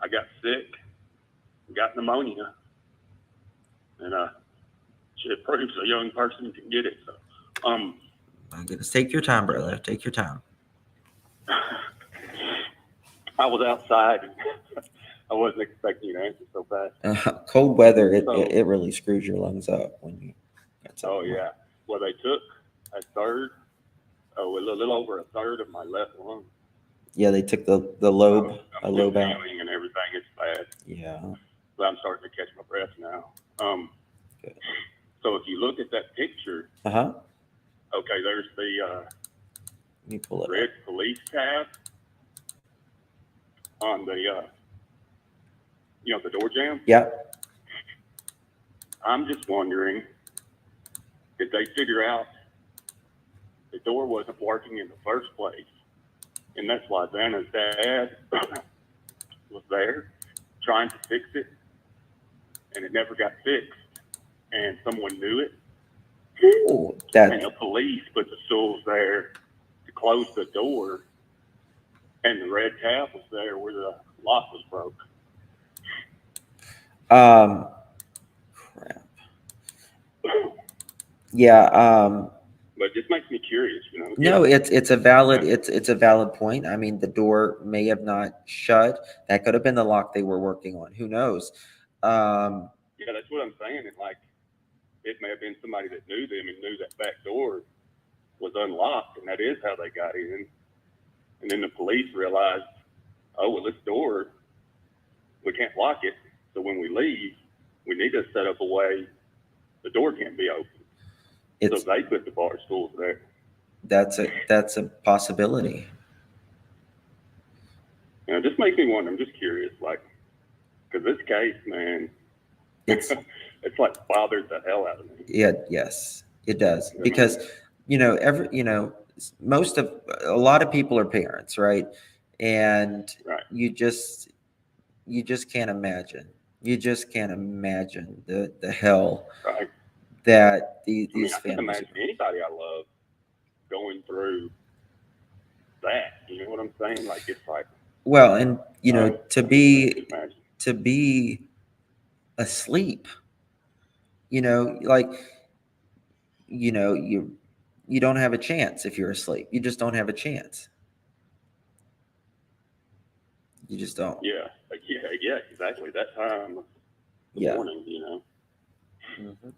I got sick, got pneumonia, and it proves a young person can get it. So, My goodness, take your time, brother. Take your time. I was outside. I wasn't expecting you to answer so fast. Cold weather, it really screws your lungs up when you. Oh yeah. Well, they took a little over a third of my left lung. Yeah, they took the lobe, I'm a lobe out. inhaling and everything. It's bad. Yeah. But I'm starting to catch my breath now. So if you look at that picture, Uh-huh. okay, there's the Let me pull it red up. police tab on the the door jamb. Yeah. I'm just wondering, did they figure out the door wasn't working in the first place, and that's why Vanna's dad was there trying to fix it, and it never got fixed, and someone knew it. Ooh, And the police put the tools there to close the door, and the red tab was there where the lock was broke. Crap. Yeah. But it just makes me curious, you know. No, it's a valid point. I mean, the door may have not shut. That could have been the lock they were working on. Who knows? Yeah, that's what I'm saying. And like, it may have been somebody that knew them and knew that back door was unlocked, and that is how they got in. And then the police realized, oh, well, this door, we can't lock it. So when we leave, we need to set up a way the door can't be open. So they put the bar stools there. That's a possibility. You know, it just makes me wonder. I'm just curious, like, because this case, man, it's like bothered the hell out of me. Yeah, yes, it does. Because, a lot of people are parents, right? And you just can't imagine. You just can't imagine the hell that these I can't families. imagine anybody I love going through that. You know what I'm saying? Like, it's like. Well, and to be asleep, like, you don't have a chance if you're asleep. You just don't have a chance. You just don't. Yeah, exactly. That time of the morning, you know. Mm-hmm.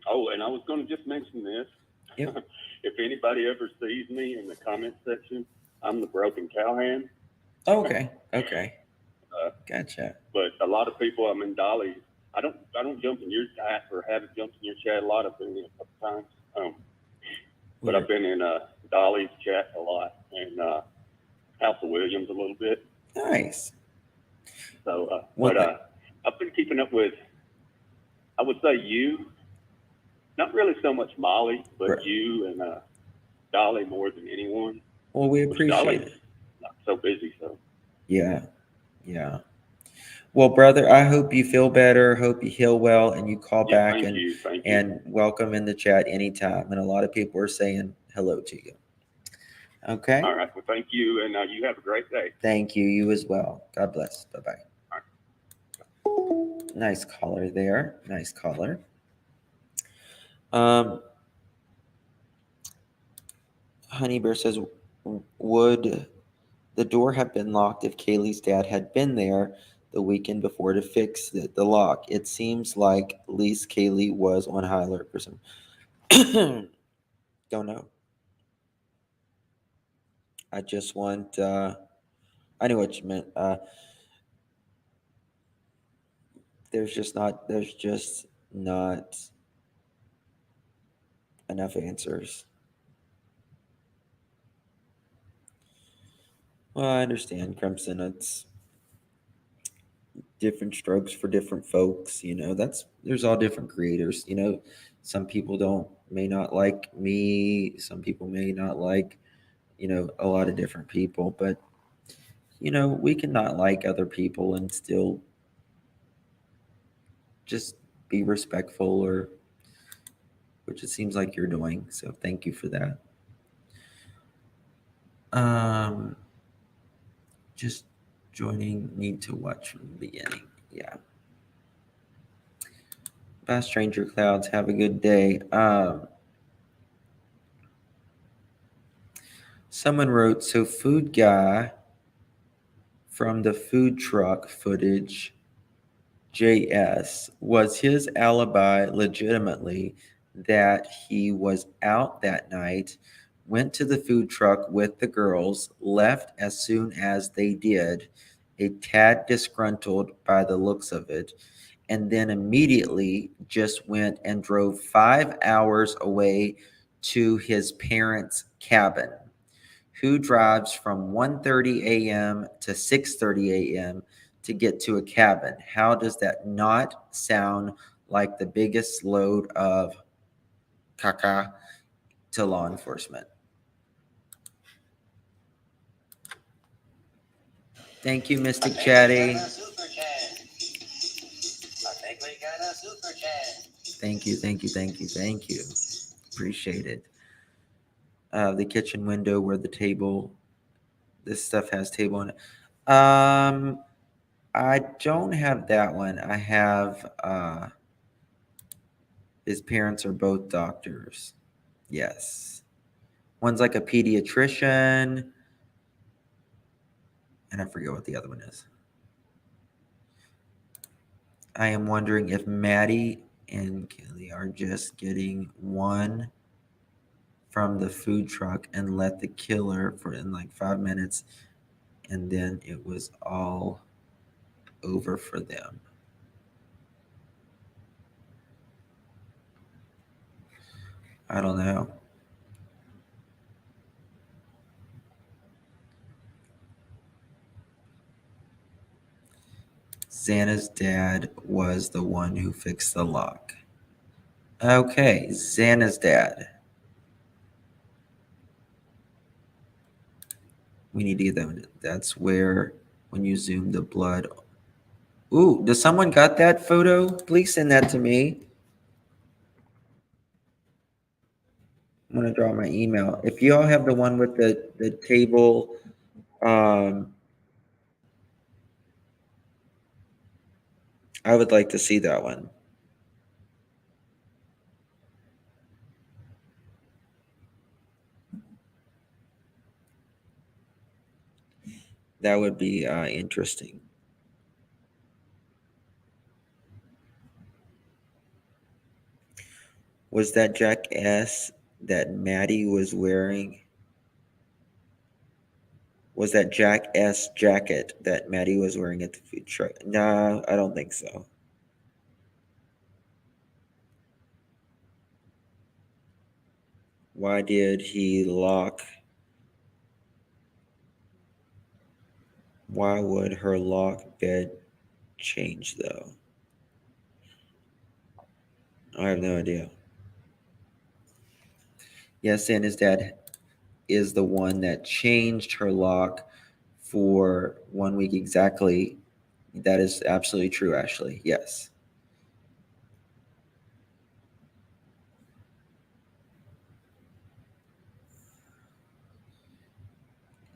Oh, and I was going to just mention this. Yep. If anybody ever sees me in the comment section, I'm the broken cowhand. Oh, okay. Gotcha. But a lot of people, I'm in Dolly. I don't jump in your chat or haven't jumped in your chat a lot. I've been in a couple times. But I've been in Dolly's chat a lot and House of Williams a little bit. Nice. So, I've been keeping up with, I would say you, not really so much Molly, but you and Dolly more than anyone. Well, we appreciate it. Not so busy, so. Yeah. Well, brother, I hope you feel better. Hope you heal well, and you call back and welcome in the chat anytime. And a lot of people are saying hello to you. Okay. All right. Well, thank you, and you have a great day. Thank you. You as well. God bless. Bye-bye. All right. Nice caller there. Nice caller. Honey Bear says, would the door have been locked if Kaylee's dad had been there the weekend before to fix the lock? It seems like at least Kaylee was on high alert for some. Don't know. I just want, I knew what you meant. There's just not enough answers. Well, I understand, Crimson. It's different strokes for different folks. There's all different creators. Some people may not like me. Some people may not like, a lot of different people. But, we can not like other people and still just be respectful, which it seems like you're doing. So thank you for that. Just Joining, need to watch from the beginning. Yeah. Bye, Stranger Clouds. Have a good day. Someone wrote, so food guy from the food truck footage, JS, was his alibi legitimately that he was out that night, went to the food truck with the girls, left as soon as they did, a tad disgruntled by the looks of it, and then immediately just went and drove 5 hours away to his parents' cabin? Who drives from 1:30 a.m. to 6:30 a.m. to get to a cabin? How does that not sound like the biggest load of caca to law enforcement? Thank you, Mystic Chatty. Thank you, thank you, thank you, thank you. Appreciate it. The kitchen window where the table, this stuff has table in it. I don't have that one. I have his parents are both doctors. Yes. One's like a pediatrician, and I forget what the other one is. I am wondering if Maddie and Kelly are just getting one from the food truck and let the killer for in like 5 minutes, and then it was all over for them. I don't know. Xana's dad was the one who fixed the lock. Okay, Xana's dad. We need to get that. That's where, when you zoom the blood. Ooh, does someone got that photo? Please send that to me. I'm gonna draw my email. If you all have the one with the table, I would like to see that one. That would be interesting. Was that Jack S that Maddie was wearing? Was that Jack S jacket that Maddie was wearing at the food truck? Nah, I don't think so. Why did he lock? Why would her lock bed change though? I have no idea. Yes, and his dad is the one that changed her lock for 1 week exactly. That is absolutely true, Ashley. Yes.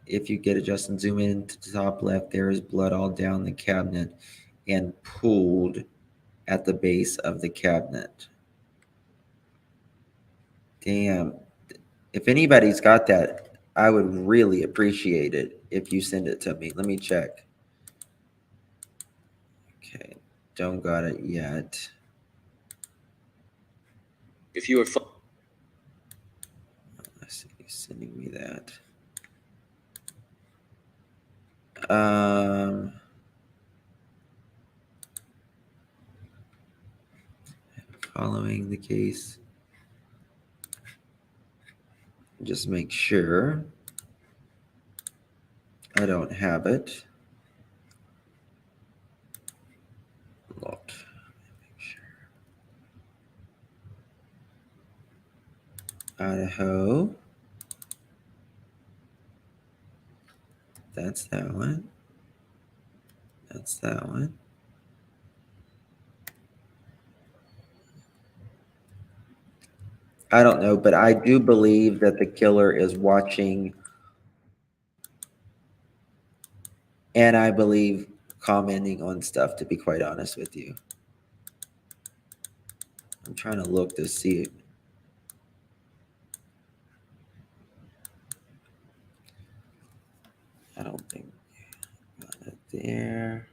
If you get it, Justin, zoom in to the top left. There is blood all down the cabinet and pooled at the base of the cabinet. Damn. If anybody's got that, I would really appreciate it if you send it to me. Let me check. Okay. Don't got it yet. If you are let's see, sending me that. Following the case. Just make sure I don't have it. Look. Make sure. Idaho. That's that one. That's that one. I don't know, but I do believe that the killer is watching And I believe commenting on stuff, to be quite honest with you. I'm trying to look to see it. I don't think got it there.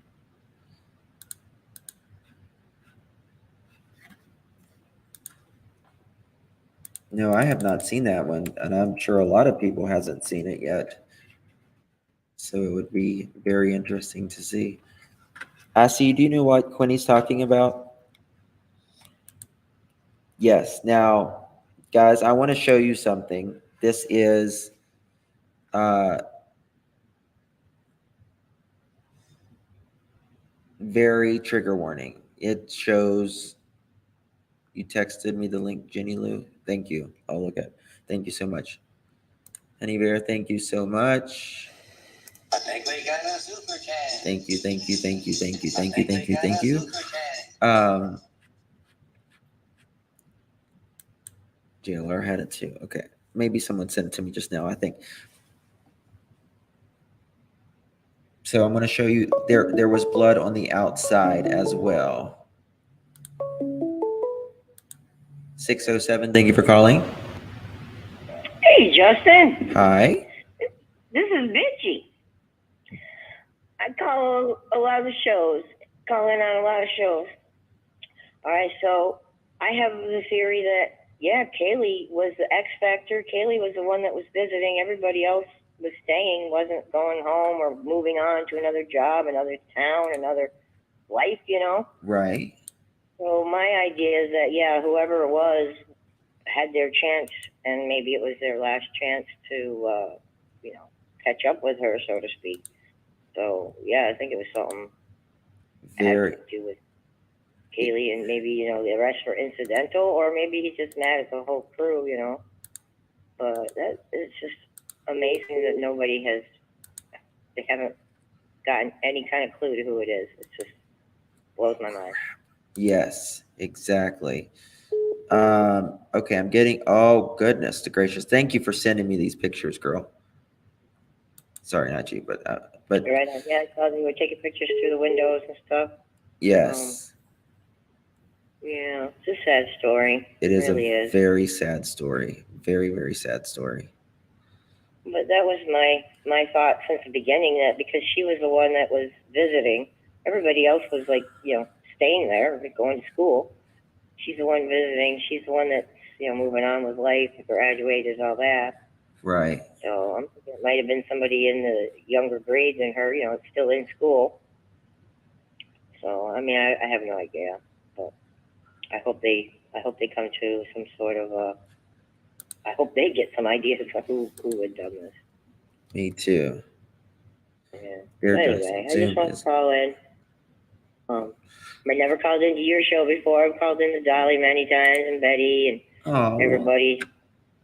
No, I have not seen that one, and I'm sure a lot of people hasn't seen it yet. So it would be very interesting to see. Assie, do you know what Quinny's talking about? Yes. Now, guys, I want to show you something. This is very trigger warning. It shows you texted me the link, Jenny Lou. Thank you. I'll look at. Thank you so much. Honey Bear, thank you so much. Thank you, thank you, thank you, thank you, thank you, thank you, thank you. JLR had it too. Okay. Maybe someone sent it to me just now, I think. So I'm going to show you there was blood on the outside as well. 607, thank you for calling. Hey, Justin. Hi. This is Bitchy. I call a lot of shows, call in on a lot of shows. All right, so I have the theory that, yeah, Kaylee was the X Factor. Kaylee was the one that was visiting. Everybody else was staying, wasn't going home or moving on to another job, another town, another life, you know? Right. So my idea is that, yeah, whoever it was had their chance, and maybe it was their last chance to, you know, catch up with her, so to speak. So, yeah, I think it was something Very. had to do with Kaylee, and maybe, you know, the rest were incidental, or maybe he's just mad at the whole crew, you know. But it's just amazing that they haven't gotten any kind of clue to who it is. It just blows my mind. Yes, exactly. Okay, I'm getting, oh, goodness gracious. Thank you for sending me these pictures, girl. Sorry, not you, but. Right, yeah, I saw they were taking pictures through the windows and stuff. Yes. Yeah, it's a sad story. It is really a is. very sad story. Very, very sad story. But that was my thought since the beginning, that because she was the one that was visiting, everybody else was like, you know, staying there, going to school. She's the one visiting. She's the one that's, you know, moving on with life, graduated, all that. Right. So I'm thinking it might have been somebody in the younger grade than her, you know, still in school. So, I mean, I have no idea, but I hope they come to some sort of I hope they get some ideas of who had done this. Me too. Yeah. There Anyway, goes I just want to call in. I never called into your show before. I've called into Dolly many times, and Betty, and everybody.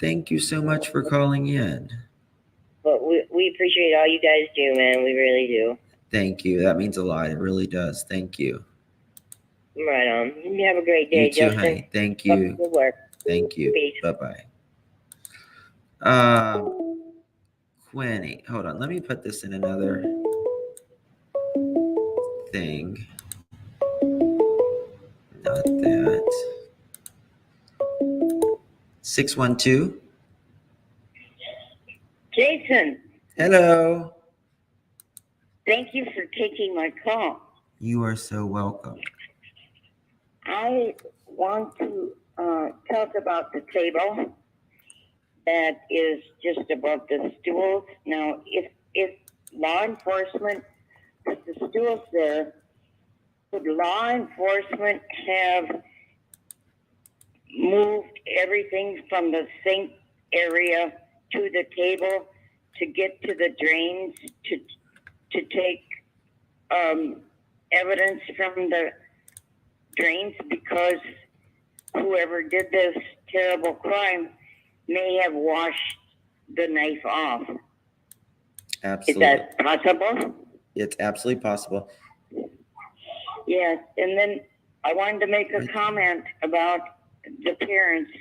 Thank you so much for calling in. But we appreciate all you guys do, man. We really do. Thank you. That means a lot. It really does. Thank you. Right on. You have a great day, You too, Justin. honey. Thank you. Good work. Thank you. Peace. Bye-bye. Quinny, hold on. Let me put this in another thing. Not that. 612. Jason, Hello. thank you for taking my call. You are so welcome. I want to talk about the table that is just above the stools. Now, if law enforcement put the stools there, would law enforcement have moved everything from the sink area to the table to get to the drains to take evidence from the drains, because whoever did this terrible crime may have washed the knife off? Absolutely. Is that possible? It's absolutely possible. Yeah, and then I wanted to make a comment about the parents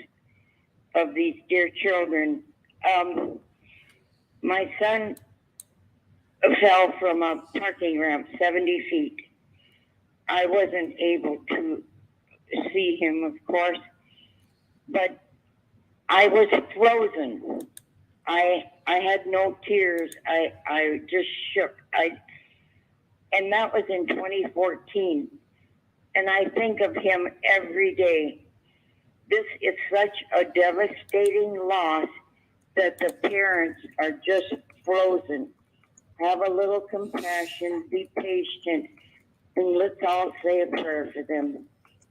of these dear children. My son fell from a parking ramp 70 feet. I wasn't able to see him, of course, but I was frozen. I had no tears. I just shook. And that was in 2014. And I think of him every day. This is such a devastating loss that the parents are just frozen. Have a little compassion, be patient, and let's all say a prayer for them.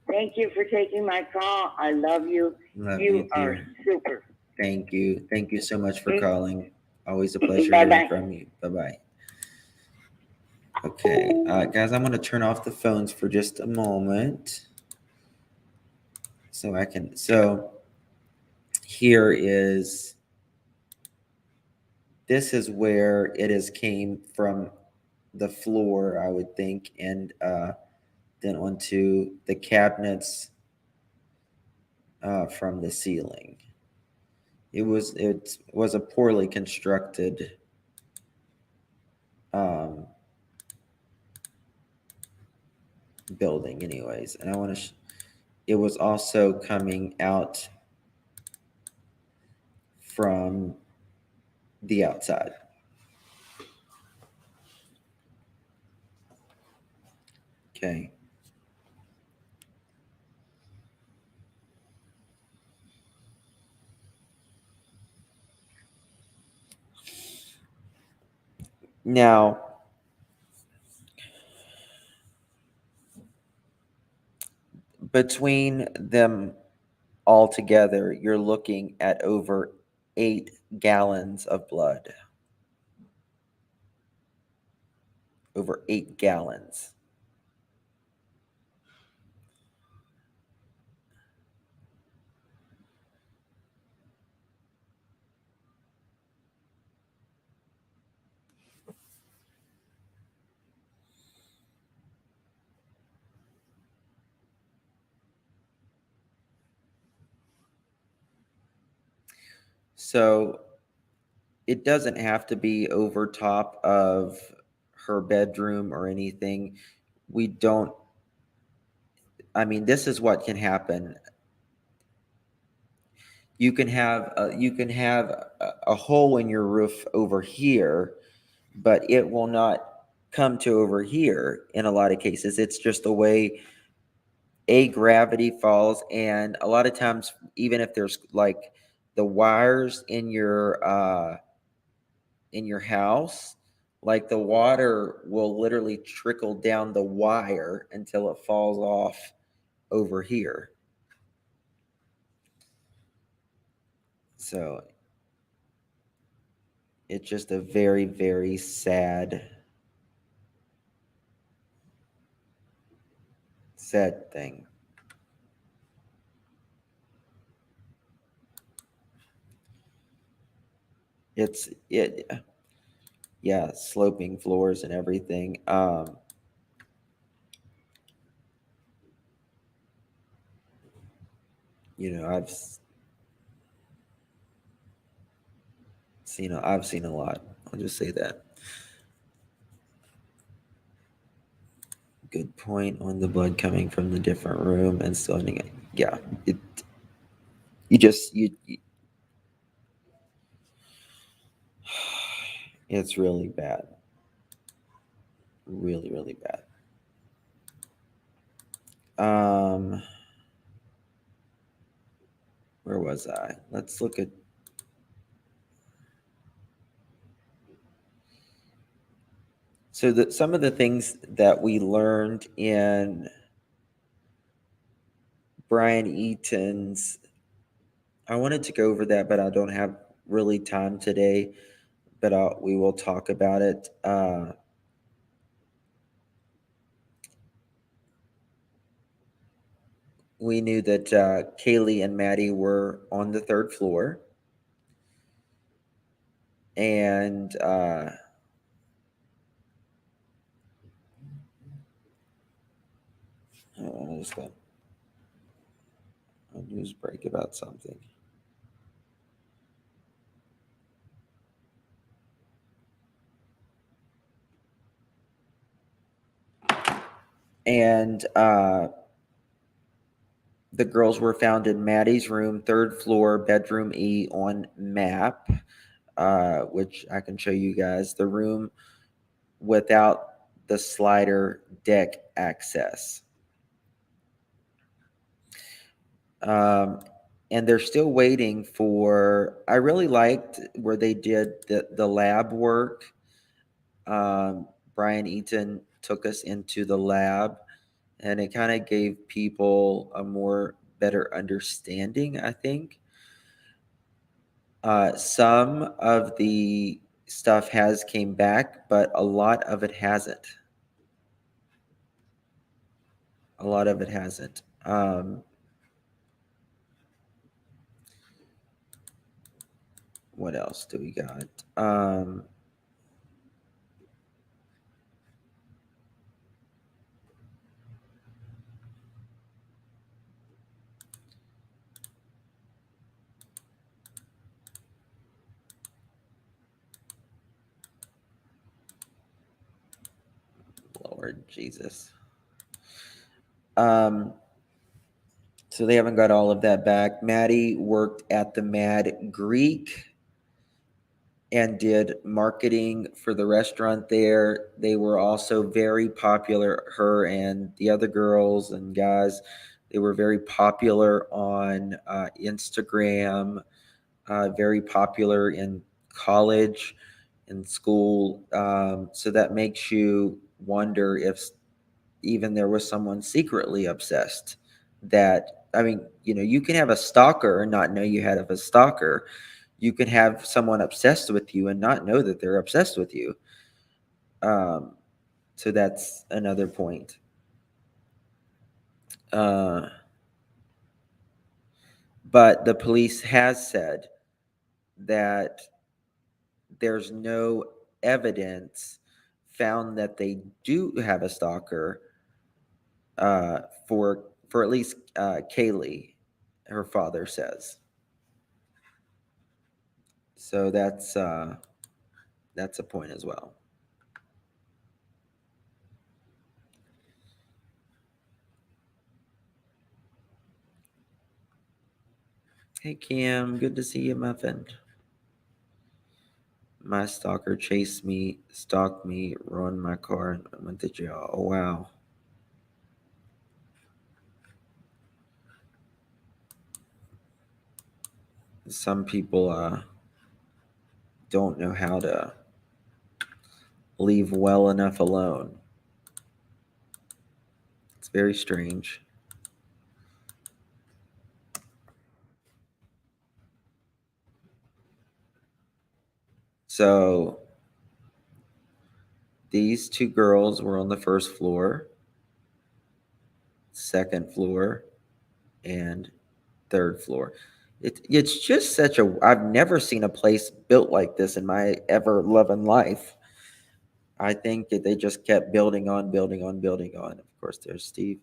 Thank you for taking my call. I love you. Love You you, are dear. super. Thank you. Thank you so much for calling. Always a pleasure hearing from you. Bye-bye. Okay, guys, I'm going to turn off the phones for just a moment. So here is, this is where it has came from the floor, I would think, and then onto the cabinets from the ceiling. It was a poorly constructed building, anyways. And I want to. It was also coming out from the outside. Okay. Now, between them all together, you're looking at over 8 gallons of blood. Over 8 gallons. So it doesn't have to be over top of her bedroom or anything. We don't, I mean, this is what can happen. You can have a hole in your roof over here, but it will not come to over here in a lot of cases. It's just the way gravity falls, and a lot of times, even if there's like the wires in your house, like the water will literally trickle down the wire until it falls off over here. So it's just a very, very sad thing. Yeah, sloping floors and everything. I've seen a lot. I'll just say that. Good point on the blood coming from the different room and still ending it. Yeah, it's really bad. Really, really bad. Where was I? Let's look at. So some of the things that we learned in Brian Eaton's, I wanted to go over that, but I don't have really time today. But we will talk about it. We knew that Kaylee and Maddie were on the 3rd floor. And I just got a news break about something. And the girls were found in Maddie's room, 3rd floor, bedroom E on map, which I can show you guys. The room without the slider deck access. And they're still waiting for, I really liked where they did the lab work. Brian Eaton took us into the lab, and it kind of gave people a more better understanding, I think. Some of the stuff has came back, but a lot of it hasn't. A lot of it hasn't. What else do we got? Lord Jesus. So they haven't got all of that back. Maddie worked at the Mad Greek and did marketing for the restaurant there. They were also very popular, her and the other girls and guys. They were very popular on Instagram, very popular in college, in school. So that makes you wonder if even there was someone secretly obsessed. That, I mean, you know, you can have a stalker and not know you had a stalker. You can have someone obsessed with you and not know that they're obsessed with you. So that's another point. But the police has said that there's no evidence found that they do have a stalker for at least Kaylee, her father says. So that's a point as well. Hey Cam, good to see you, my friend. My stalker chased me, stalked me, ruined my car, and went to jail. Oh wow. Some people don't know how to leave well enough alone. It's very strange. So these two girls were on the 1st floor, 2nd floor, and 3rd floor. It's just such a, I've never seen a place built like this in my ever loving life. I think that they just kept building on, building on, building on. Of course, there's Steve.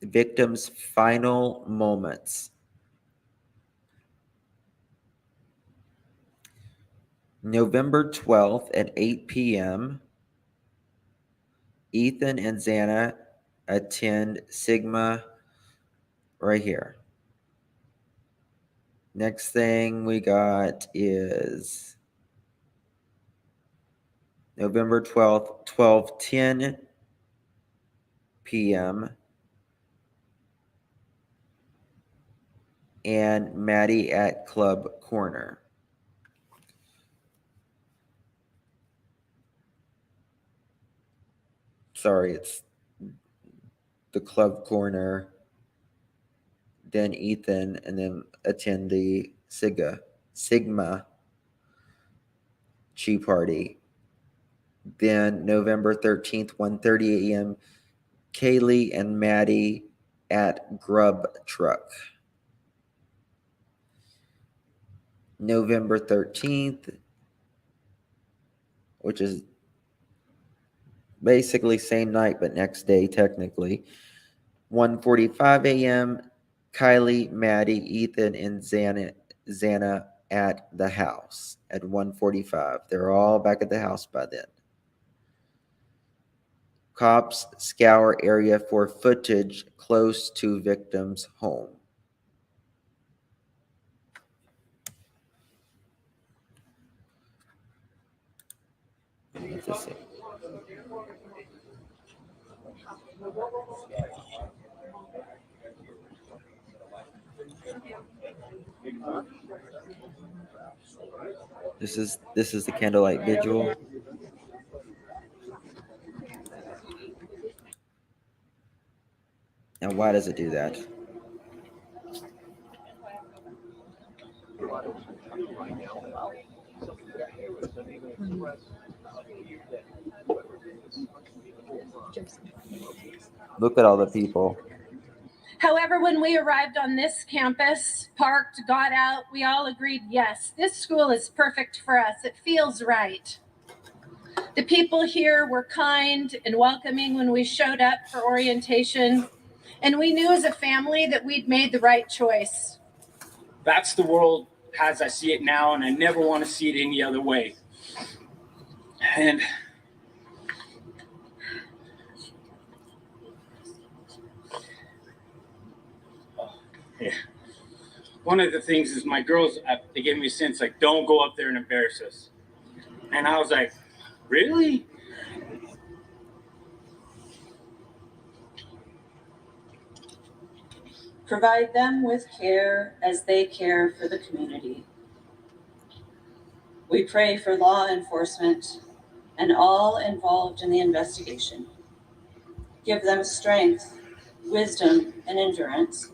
Victims' final moments. November 12th at 8 p.m., Ethan and Xana attend Sigma right here. Next thing we got is November 12th, 12:10 p.m., and Maddie at Club Corner. Sorry, it's the Club Corner, then Ethan, and then attend the Sigma Tea Party. Then November 13th, 1:30 a.m., Kaylee and Maddie at Grub Truck. November 13th, which is basically same night but next day technically, 1:45 a.m., Kylie, Maddie, Ethan, and Xana at the house at 1:45. They're all back at the house by then. Cops scour area for footage close to victim's home. Let's see. This is the candlelight vigil. Now, why does it do that? Look at all the people. However, when we arrived on this campus, parked, got out, we all agreed, yes, this school is perfect for us. It feels right. The people here were kind and welcoming when we showed up for orientation, and we knew as a family that we'd made the right choice. That's the world as I see it now, and I never want to see it any other way. And yeah. One of the things is my girls, they gave me a sense like, don't go up there and embarrass us. And I was like, really? Provide them with care as they care for the community. We pray for law enforcement and all involved in the investigation. Give them strength, wisdom, and endurance.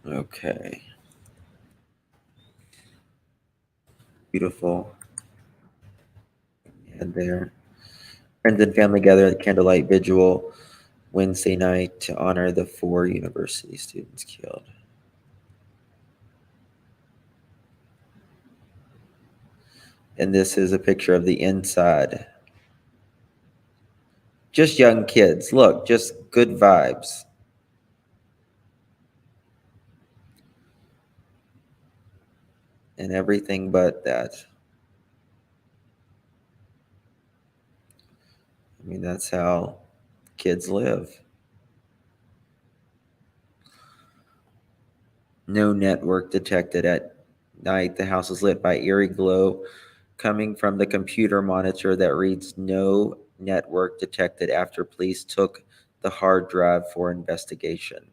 Okay. Beautiful. And there. Friends and family gather at candlelight vigil Wednesday night to honor the 4 university students killed. And this is a picture of the inside. Just young kids. Look, just good vibes. And everything but that. I mean, that's how kids live. No network detected at night. The house is lit by eerie glow coming from the computer monitor that reads no network detected after police took the hard drive for investigation.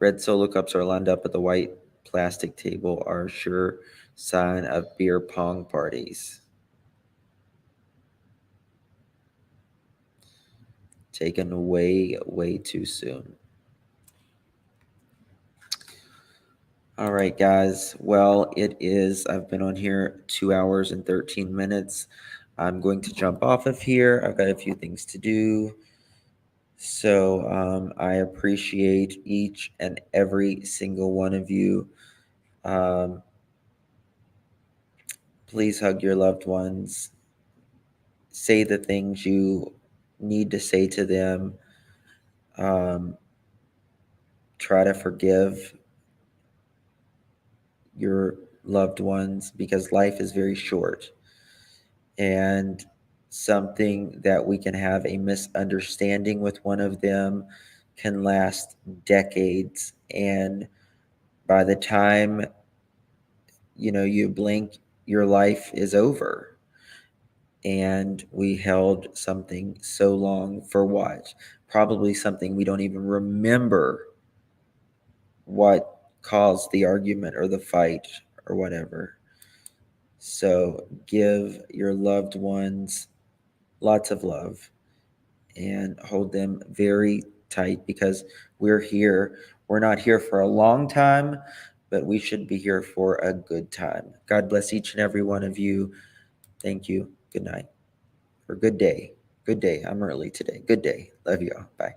Red solo cups are lined up at the white plastic table, are a sure sign of beer pong parties. Taken way, way too soon. All right, guys. Well, I've been on here 2 hours and 13 minutes. I'm going to jump off of here. I've got a few things to do. So I appreciate each and every single one of you. Please hug your loved ones. Say the things you need to say to them. Try to forgive your loved ones because life is very short. And something that we can have a misunderstanding with one of them can last decades. And by the time, you blink, your life is over. And we held something so long for what? Probably something we don't even remember what caused the argument or the fight or whatever. So give your loved ones lots of love and hold them very tight because we're here. We're not here for a long time, but we should be here for a good time. God bless each and every one of you. Thank you. Good night or good day. Good day. I'm early today. Good day. Love you all. Bye.